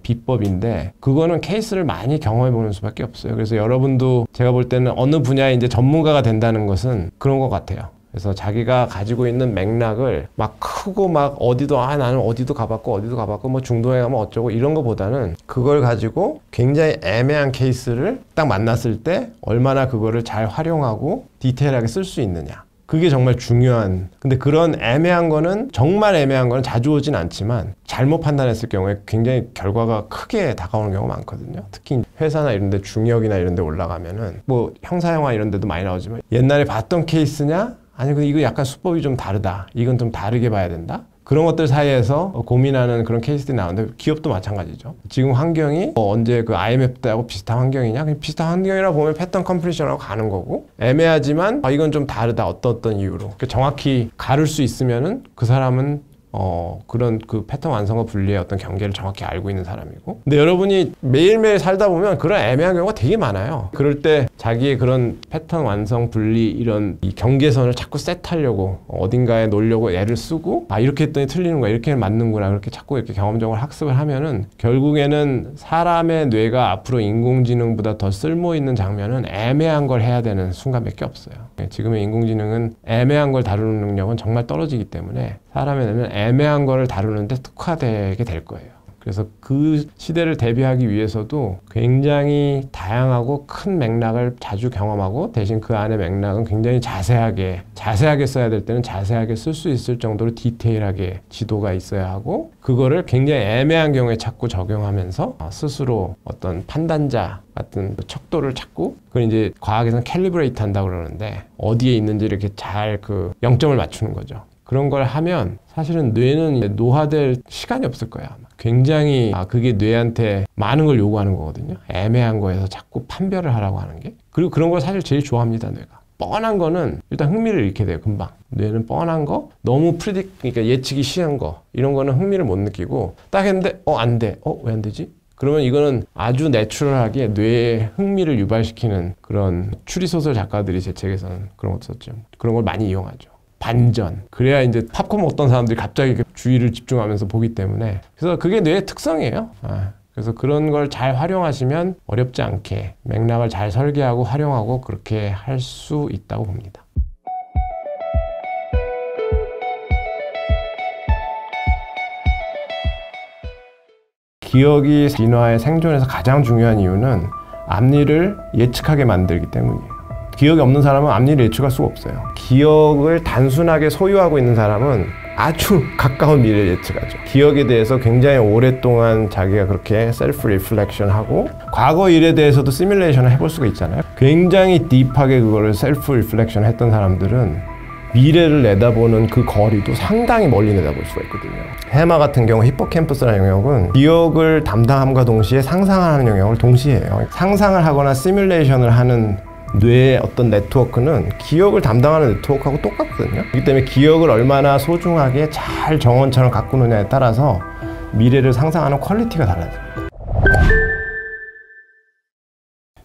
비법인데, 그거는 케이스를 많이 경험해 보는 수밖에 없어요. 그래서 여러분도 제가 볼 때는 어느 분야에 이제 전문가가 된다는 것은 그런 것 같아요. 그래서 자기가 가지고 있는 맥락을 막 크고 막 어디도, 아, 나는 어디도 가봤고 뭐 중동에 가면 어쩌고 이런 거보다는 그걸 가지고 굉장히 애매한 케이스를 딱 만났을 때 얼마나 그거를 잘 활용하고 디테일하게 쓸 수 있느냐. 그게 정말 중요한. 근데 그런 애매한 거는, 정말 애매한 거는 자주 오진 않지만 잘못 판단했을 경우에 굉장히 결과가 크게 다가오는 경우가 많거든요. 특히 회사나 이런 데, 중역이나 이런 데 올라가면은 뭐 형사영화 이런 데도 많이 나오지만, 옛날에 봤던 케이스냐? 아니, 근데 이거 약간 수법이 좀 다르다, 이건 좀 다르게 봐야 된다, 그런 것들 사이에서 고민하는 그런 케이스들이 나오는데, 기업도 마찬가지죠. 지금 환경이 언제 그 IMF 때하고 비슷한 환경이냐? 그냥 비슷한 환경이라 보면 패턴 컴플리션하고 가는 거고, 애매하지만 이건 좀 다르다, 어떤 이유로. 정확히 가를 수 있으면은 그 사람은 그런 그 패턴 완성과 분리의 어떤 경계를 정확히 알고 있는 사람이고, 근데 여러분이 매일매일 살다 보면 그런 애매한 경우가 되게 많아요. 그럴 때 자기의 그런 패턴 완성 분리 이런 이 경계선을 자꾸 셋하려고 어딘가에 놓으려고 애를 쓰고, 아 이렇게 했더니 틀리는구나, 이렇게 맞는구나, 그렇게 자꾸 이렇게 경험적으로 학습을 하면은 결국에는 사람의 뇌가 앞으로 인공지능보다 더 쓸모 있는 장면은 애매한 걸 해야 되는 순간밖에 없어요. 지금의 인공지능은 애매한 걸 다루는 능력은 정말 떨어지기 때문에 사람의 뇌는 애매한 거를 다루는데 특화되게 될 거예요. 그래서 그 시대를 대비하기 위해서도 굉장히 다양하고 큰 맥락을 자주 경험하고, 대신 그 안의 맥락은 굉장히 자세하게 써야 될 때는 자세하게 쓸 수 있을 정도로 디테일하게 지도가 있어야 하고, 그거를 굉장히 애매한 경우에 자꾸 적용하면서 스스로 어떤 판단자 같은 척도를 찾고, 그걸 이제 과학에서는 캘리브레이트 한다고 그러는데 어디에 있는지 이렇게 잘 그 0점을 맞추는 거죠. 그런 걸 하면 사실은 뇌는 이제 노화될 시간이 없을 거야. 굉장히 그게 뇌한테 많은 걸 요구하는 거거든요. 애매한 거에서 자꾸 판별을 하라고 하는 게. 그리고 그런 걸 사실 제일 좋아합니다, 뇌가. 뻔한 거는 일단 흥미를 잃게 돼요, 금방. 뇌는 뻔한 거, 너무 그러니까 예측이 쉬운 거, 이런 거는 흥미를 못 느끼고, 딱 했는데 안 돼. 왜 안 되지? 그러면 이거는 아주 내추럴하게 뇌의 흥미를 유발시키는 그런 추리소설 작가들이 제 책에서는 그런 거 썼죠. 그런 걸 많이 이용하죠. 반전. 그래야 이제 팝콘 먹던 사람들이 갑자기 주의를 집중하면서 보기 때문에. 그래서 그게 뇌의 특성이에요. 그래서 그런 걸 잘 활용하시면 어렵지 않게 맥락을 잘 설계하고 활용하고 그렇게 할 수 있다고 봅니다. 기억이 진화의 생존에서 가장 중요한 이유는 앞니를 예측하게 만들기 때문이에요. 기억이 없는 사람은 앞니를 예측할 수가 없어요. 기억을 단순하게 소유하고 있는 사람은 아주 가까운 미래를 예측하죠. 기억에 대해서 굉장히 오랫동안 자기가 그렇게 셀프 리플렉션 하고, 과거 일에 대해서도 시뮬레이션을 해볼 수가 있잖아요. 굉장히 딥하게 그거를 셀프 리플렉션 했던 사람들은 미래를 내다보는 그 거리도 상당히 멀리 내다볼 수가 있거든요. 해마 같은 경우 히포캠퍼스라는 영역은 기억을 담당함과 동시에 상상하는 영역을 동시에 해요. 상상을 하거나 시뮬레이션을 하는 뇌의 어떤 네트워크는 기억을 담당하는 네트워크하고 똑같거든요. 그렇기 때문에 기억을 얼마나 소중하게 잘 정원처럼 가꾸느냐에 따라서 미래를 상상하는 퀄리티가 달라져요.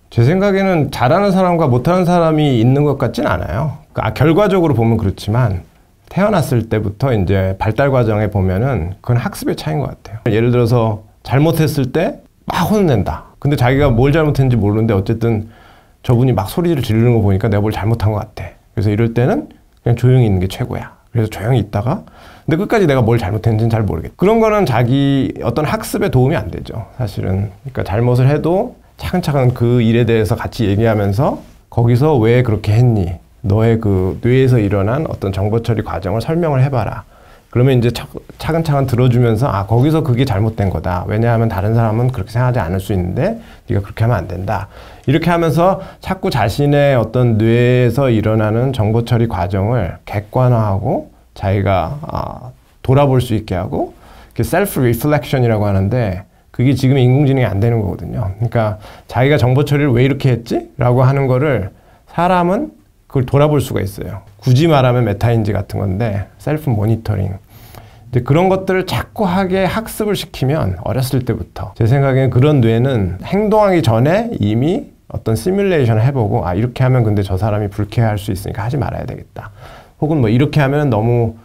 제 생각에는 잘하는 사람과 못하는 사람이 있는 것 같진 않아요. 결과적으로 보면 그렇지만 태어났을 때부터 이제 발달 과정에 보면은 그건 학습의 차이인 것 같아요. 예를 들어서 잘못했을 때 막 혼낸다. 근데 자기가 뭘 잘못했는지 모르는데 어쨌든 저분이 막 소리를 지르는 거 보니까 내가 뭘 잘못한 것 같아. 그래서 이럴 때는 그냥 조용히 있는 게 최고야. 그래서 조용히 있다가, 근데 끝까지 내가 뭘 잘못했는지는 잘 모르겠다. 그런 거는 자기 어떤 학습에 도움이 안 되죠, 사실은. 그러니까 잘못을 해도 차근차근 그 일에 대해서 같이 얘기하면서 거기서 왜 그렇게 했니? 너의 그 뇌에서 일어난 어떤 정보 처리 과정을 설명을 해봐라. 그러면 이제 차근차근 들어주면서 거기서 그게 잘못된 거다. 왜냐하면 다른 사람은 그렇게 생각하지 않을 수 있는데 네가 그렇게 하면 안 된다. 이렇게 하면서 자꾸 자신의 어떤 뇌에서 일어나는 정보 처리 과정을 객관화하고 자기가 돌아볼 수 있게 하고, 셀프 리플렉션이라고 하는데 그게 지금 인공지능이 안 되는 거거든요. 그러니까 자기가 정보 처리를 왜 이렇게 했지? 라고 하는 거를 사람은 그걸 돌아볼 수가 있어요. 굳이 말하면 메타인지 같은 건데, 셀프 모니터링. 이제 그런 것들을 자꾸 하게 학습을 시키면 어렸을 때부터, 제 생각에는 그런 뇌는 행동하기 전에 이미 어떤 시뮬레이션을 해보고, 이렇게 하면 근데 저 사람이 불쾌할 수 있으니까 하지 말아야 되겠다. 혹은 뭐 이렇게 하면 너무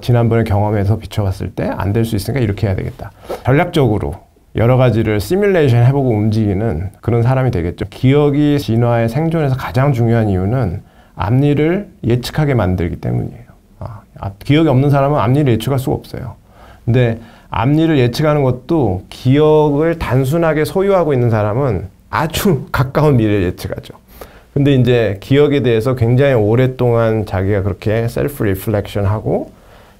지난번에 경험에서 비춰봤을 때 안 될 수 있으니까 이렇게 해야 되겠다. 전략적으로 여러 가지를 시뮬레이션 해보고 움직이는 그런 사람이 되겠죠. 기억이 진화의 생존에서 가장 중요한 이유는 앞니를 예측하게 만들기 때문이에요. 기억이 없는 사람은 앞니를 예측할 수가 없어요. 근데 앞니를 예측하는 것도 기억을 단순하게 소유하고 있는 사람은 아주 가까운 미래를 예측하죠. 근데 이제 기억에 대해서 굉장히 오랫동안 자기가 그렇게 셀프 리플렉션 하고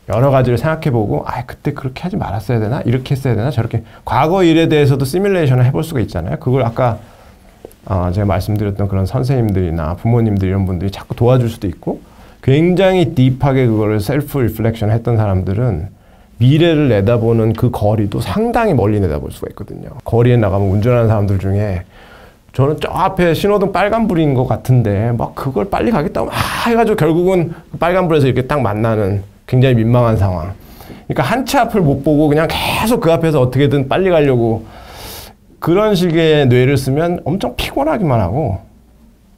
여러 가지를 생각해보고, 그때 그렇게 하지 말았어야 되나? 이렇게 했어야 되나? 저렇게. 과거 일에 대해서도 시뮬레이션을 해볼 수가 있잖아요. 그걸 아까 제가 말씀드렸던 그런 선생님들이나 부모님들 이런 분들이 자꾸 도와줄 수도 있고, 굉장히 딥하게 그거를 셀프 리플렉션 했던 사람들은 미래를 내다보는 그 거리도 상당히 멀리 내다볼 수가 있거든요. 거리에 나가면 운전하는 사람들 중에 저는 저 앞에 신호등 빨간불인 것 같은데 막 그걸 빨리 가겠다고 막 해가지고 결국은 빨간불에서 이렇게 딱 만나는 굉장히 민망한 상황. 그러니까 한 치 앞을 못 보고 그냥 계속 그 앞에서 어떻게든 빨리 가려고 그런 식의 뇌를 쓰면 엄청 피곤하기만 하고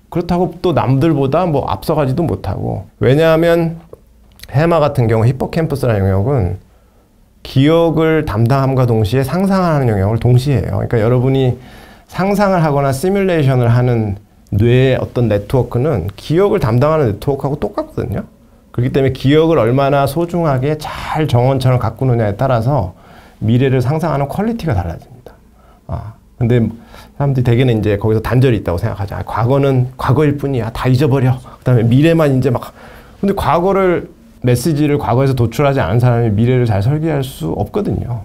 그렇다고 또 남들보다 뭐 앞서가지도 못하고 왜냐하면 해마 같은 경우 히포캠퍼스라는 영역은 기억을 담당함과 동시에 상상하는 영역을 동시에 해요. 그러니까 여러분이 상상을 하거나 시뮬레이션을 하는 뇌의 어떤 네트워크는 기억을 담당하는 네트워크하고 똑같거든요. 그렇기 때문에 기억을 얼마나 소중하게 잘 정원처럼 가꾸느냐에 따라서 미래를 상상하는 퀄리티가 달라집니다. 근데 사람들이 대개는 이제 거기서 단절이 있다고 생각하죠. 과거는 과거일 뿐이야. 다 잊어버려. 그 다음에 미래만 이제 막. 근데 메시지를 과거에서 도출하지 않은 사람이 미래를 잘 설계할 수 없거든요.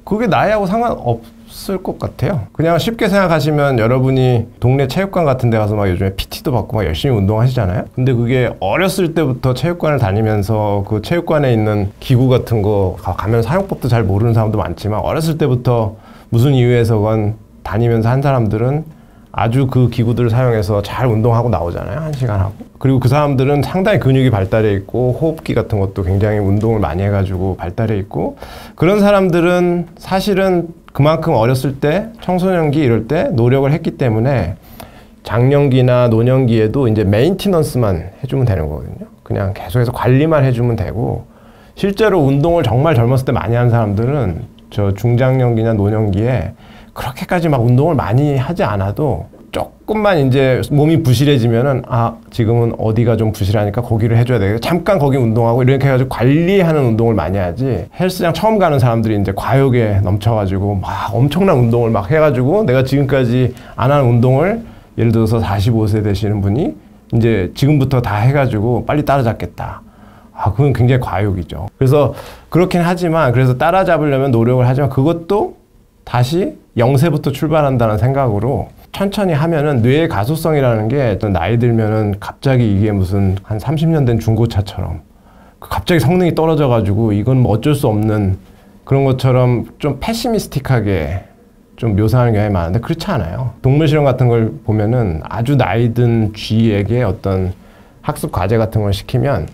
그게 나이하고 상관없을 것 같아요. 그냥 쉽게 생각하시면 여러분이 동네 체육관 같은 데 가서 막 요즘에 PT도 받고 막 열심히 운동하시잖아요. 근데 그게 어렸을 때부터 체육관을 다니면서 그 체육관에 있는 기구 같은 거 가면 사용법도 잘 모르는 사람도 많지만 어렸을 때부터 무슨 이유에서건 다니면서 한 사람들은 아주 그 기구들을 사용해서 잘 운동하고 나오잖아요. 1시간 하고. 그리고 그 사람들은 상당히 근육이 발달해 있고 호흡기 같은 것도 굉장히 운동을 많이 해가지고 발달해 있고 그런 사람들은 사실은 그만큼 어렸을 때 청소년기 이럴 때 노력을 했기 때문에 장년기나 노년기에도 이제 메인티넌스만 해주면 되는 거거든요. 그냥 계속해서 관리만 해주면 되고 실제로 운동을 정말 젊었을 때 많이 한 사람들은 저 중장년기나 노년기에 그렇게까지 막 운동을 많이 하지 않아도 조금만 이제 몸이 부실해지면은 지금은 어디가 좀 부실하니까 거기를 해줘야 되겠다. 잠깐 거기 운동하고 이렇게 해가지고 관리하는 운동을 많이 하지. 헬스장 처음 가는 사람들이 이제 과욕에 넘쳐가지고 막 엄청난 운동을 막 해가지고 내가 지금까지 안 한 운동을 예를 들어서 45세 되시는 분이 이제 지금부터 다 해가지고 빨리 따라잡겠다. 그건 굉장히 과욕이죠. 그래서 그렇긴 하지만 그래서 따라잡으려면 노력을 하지만 그것도 다시 0세부터 출발한다는 생각으로 천천히 하면은 뇌의 가소성이라는 게 나이 들면은 갑자기 이게 무슨 한 30년 된 중고차처럼 갑자기 성능이 떨어져가지고 이건 뭐 어쩔 수 없는 그런 것처럼 좀 패시미스틱하게 좀 묘사하는 경향이 많은데 그렇지 않아요. 동물 실험 같은 걸 보면은 아주 나이 든 쥐에게 어떤 학습 과제 같은 걸 시키면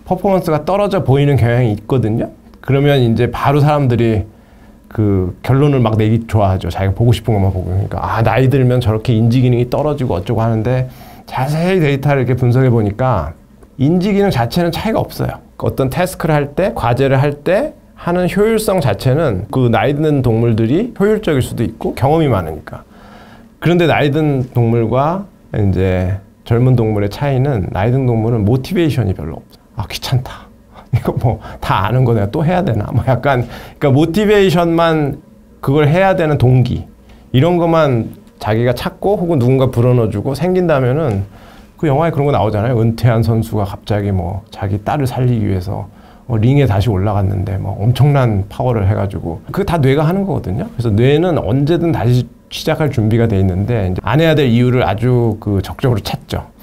퍼포먼스가 떨어져 보이는 경향이 있거든요. 그러면 이제 바로 사람들이 그 결론을 막 내기 좋아하죠. 자기가 보고 싶은 것만 보고. 그러니까 나이 들면 저렇게 인지 기능이 떨어지고 어쩌고 하는데 자세히 데이터를 이렇게 분석해 보니까 인지 기능 자체는 차이가 없어요. 어떤 태스크를 할 때, 과제를 할 때 하는 효율성 자체는 그 나이 든 동물들이 효율적일 수도 있고 경험이 많으니까. 그런데 나이 든 동물과 이제 젊은 동물의 차이는 나이 든 동물은 모티베이션이 별로 없어. 귀찮다. 이거 뭐 다 아는 거 내가 또 해야 되나? 뭐 약간 그러니까 모티베이션만 그걸 해야 되는 동기 이런 것만 자기가 찾고 혹은 누군가 불어넣어주고 생긴다면은 그 영화에 그런 거 나오잖아요. 은퇴한 선수가 갑자기 뭐 자기 딸을 살리기 위해서 링에 다시 올라갔는데 뭐 엄청난 파워를 해가지고 그게 다 뇌가 하는 거거든요. 그래서 뇌는 언제든 다시 시작할 준비가 돼 있는데 이제 안 해야 될 이유를 아주 그 적극적으로 찾죠.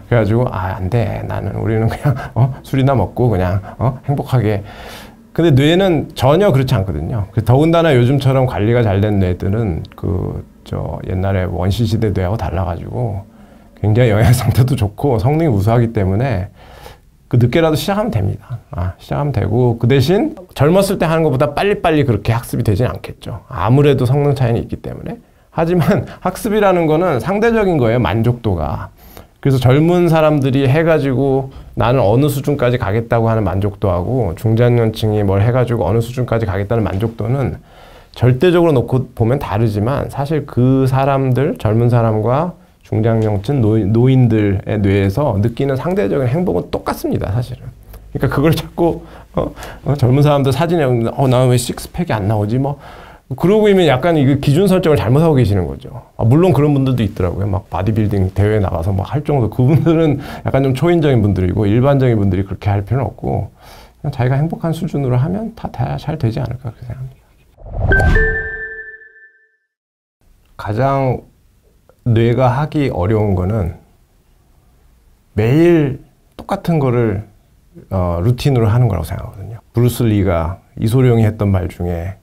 그래가지고 안 돼. 우리는 그냥 술이나 먹고 그냥 행복하게. 근데 뇌는 전혀 그렇지 않거든요. 더군다나 요즘처럼 관리가 잘 된 뇌들은 옛날에 원시 시대 뇌하고 달라가지고 굉장히 영양 상태도 좋고 성능이 우수하기 때문에 그 늦게라도 시작하면 됩니다. 시작하면 되고 그 대신 젊었을 때 하는 것보다 빨리빨리 그렇게 학습이 되진 않겠죠. 아무래도 성능 차이는 있기 때문에. 하지만 학습이라는 거는 상대적인 거예요. 만족도가. 그래서 젊은 사람들이 해가지고 나는 어느 수준까지 가겠다고 하는 만족도하고 중장년층이 뭘 해가지고 어느 수준까지 가겠다는 만족도는 절대적으로 놓고 보면 다르지만 사실 그 사람들, 젊은 사람과 중장년층 노인들의 뇌에서 느끼는 상대적인 행복은 똑같습니다, 사실은. 그러니까 그걸 자꾸 젊은 사람들 사진에 나 왜 식스팩이 안 나오지 뭐 그러고 있으면 약간 이 기준 설정을 잘못하고 계시는 거죠. 물론 그런 분들도 있더라고요. 막 바디빌딩 대회에 나가서 막 할 정도. 그분들은 약간 좀 초인적인 분들이고 일반적인 분들이 그렇게 할 필요는 없고 그냥 자기가 행복한 수준으로 하면 다 잘 되지 않을까 그렇게 생각합니다. 가장 뇌가 하기 어려운 거는 매일 똑같은 거를 루틴으로 하는 거라고 생각하거든요. 브루스 리가 이소룡이 했던 말 중에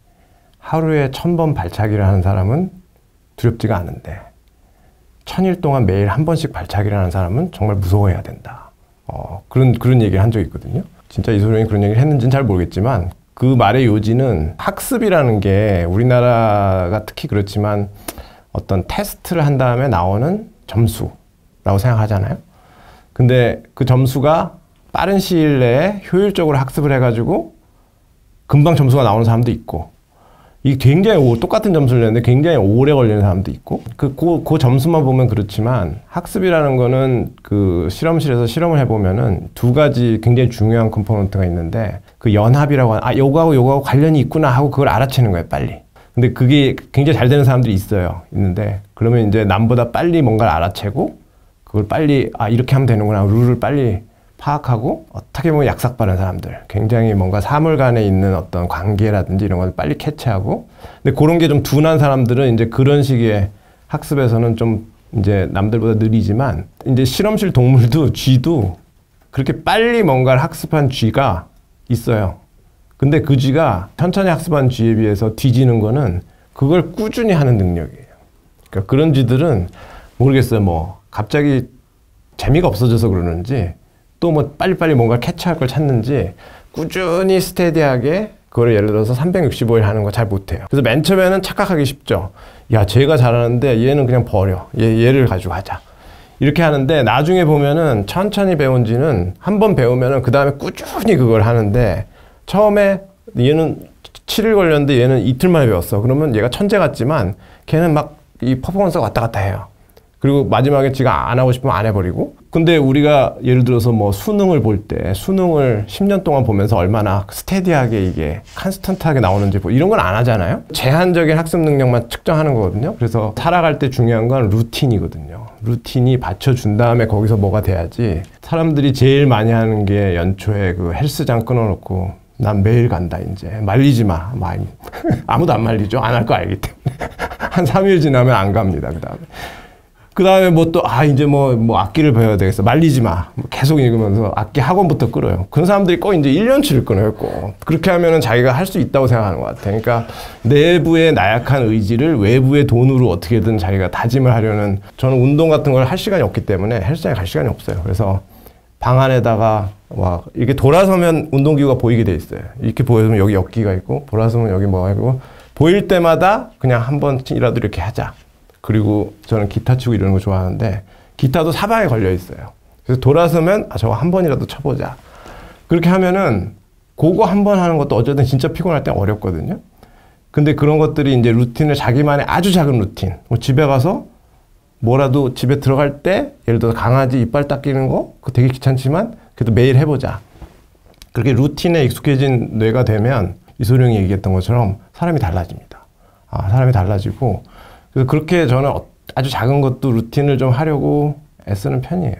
하루에 1000번 발차기를 하는 사람은 두렵지가 않은데 1000일 동안 매일 한 번씩 발차기를 하는 사람은 정말 무서워해야 된다. 그런 얘기를 한 적이 있거든요. 진짜 이소룡이 그런 얘기를 했는지는 잘 모르겠지만 그 말의 요지는 학습이라는 게 우리나라가 특히 그렇지만 어떤 테스트를 한 다음에 나오는 점수라고 생각하잖아요. 근데 그 점수가 빠른 시일 내에 효율적으로 학습을 해가지고 금방 점수가 나오는 사람도 있고 이게 굉장히 똑같은 점수를 내는데 굉장히 오래 걸리는 사람도 있고 그 점수만 보면 그렇지만 학습이라는 거는 그 실험실에서 실험을 해보면은 두 가지 굉장히 중요한 컴포넌트가 있는데 그 연합이라고 하는 요거하고 관련이 있구나 하고 그걸 알아채는 거예요 빨리. 근데 그게 굉장히 잘 되는 사람들이 있는데 그러면 이제 남보다 빨리 뭔가를 알아채고 그걸 빨리 이렇게 하면 되는구나 룰을 빨리 파악하고 어떻게 보면 약삭 빠른 사람들 굉장히 뭔가 사물 간에 있는 어떤 관계라든지 이런 걸 빨리 캐치하고 근데 그런 게 좀 둔한 사람들은 이제 그런 식의 학습에서는 좀 이제 남들보다 느리지만 이제 실험실 동물도 쥐도 그렇게 빨리 뭔가를 학습한 쥐가 있어요. 근데 그 쥐가 천천히 학습한 쥐에 비해서 뒤지는 거는 그걸 꾸준히 하는 능력이에요. 그러니까 그런 쥐들은 모르겠어요. 뭐 갑자기 재미가 없어져서 그러는지 또 뭐 빨리빨리 뭔가 캐치할 걸 찾는지 꾸준히 스테디하게 그거를 예를 들어서 365일 하는 거 잘 못해요. 그래서 맨 처음에는 착각하기 쉽죠. 야, 쟤가 잘하는데 얘는 그냥 버려. 얘를 가지고 하자. 이렇게 하는데 나중에 보면은 천천히 배운 지는 한 번 배우면은 그 다음에 꾸준히 그걸 하는데 처음에 얘는 7일 걸렸는데 얘는 이틀 만에 배웠어. 그러면 얘가 천재 같지만 걔는 막 이 퍼포먼스가 왔다 갔다 해요. 그리고 마지막에 지가 안 하고 싶으면 안 해버리고. 근데 우리가 예를 들어서 뭐 수능을 볼 때 수능을 10년 동안 보면서 얼마나 스테디하게 이게 컨스턴트하게 나오는지 이런 건 안 하잖아요. 제한적인 학습 능력만 측정하는 거거든요. 그래서 살아갈 때 중요한 건 루틴이거든요. 루틴이 받쳐준 다음에 거기서 뭐가 돼야지. 사람들이 제일 많이 하는 게 연초에 그 헬스장 끊어놓고 난 매일 간다 이제 말리지 마. 아무도 안 말리죠. 안 할 거 알기 때문에. 한 3일 지나면 안 갑니다. 그 다음에 뭐 또, 이제 뭐 악기를 배워야 되겠어. 말리지 마. 계속 읽으면서 악기 학원부터 끌어요. 그런 사람들이 꼭 이제 1년치를 끊어요, 꼭. 그렇게 하면은 자기가 할 수 있다고 생각하는 것 같아. 그러니까 내부의 나약한 의지를 외부의 돈으로 어떻게든 자기가 다짐을 하려는 저는 운동 같은 걸 할 시간이 없기 때문에 헬스장에 갈 시간이 없어요. 그래서 방 안에다가 막 이렇게 돌아서면 운동기구가 보이게 돼 있어요. 이렇게 보여주면 여기 역기가 있고, 돌아서면 여기 뭐가 있고, 보일 때마다 그냥 한 번이라도 이렇게 하자. 그리고 저는 기타 치고 이러는 거 좋아하는데 기타도 사방에 걸려 있어요. 그래서 돌아서면 저거 한 번이라도 쳐보자. 그렇게 하면은 그거 한 번 하는 것도 어쨌든 진짜 피곤할 때 어렵거든요. 근데 그런 것들이 이제 루틴을 자기만의 아주 작은 루틴. 뭐 집에 가서 뭐라도 집에 들어갈 때 예를 들어서 강아지 이빨 닦이는 거 그거 되게 귀찮지만 그래도 매일 해보자. 그렇게 루틴에 익숙해진 뇌가 되면 이소룡이 얘기했던 것처럼 사람이 달라집니다. 사람이 달라지고 그래서 그렇게 저는 아주 작은 것도 루틴을 좀 하려고 애쓰는 편이에요.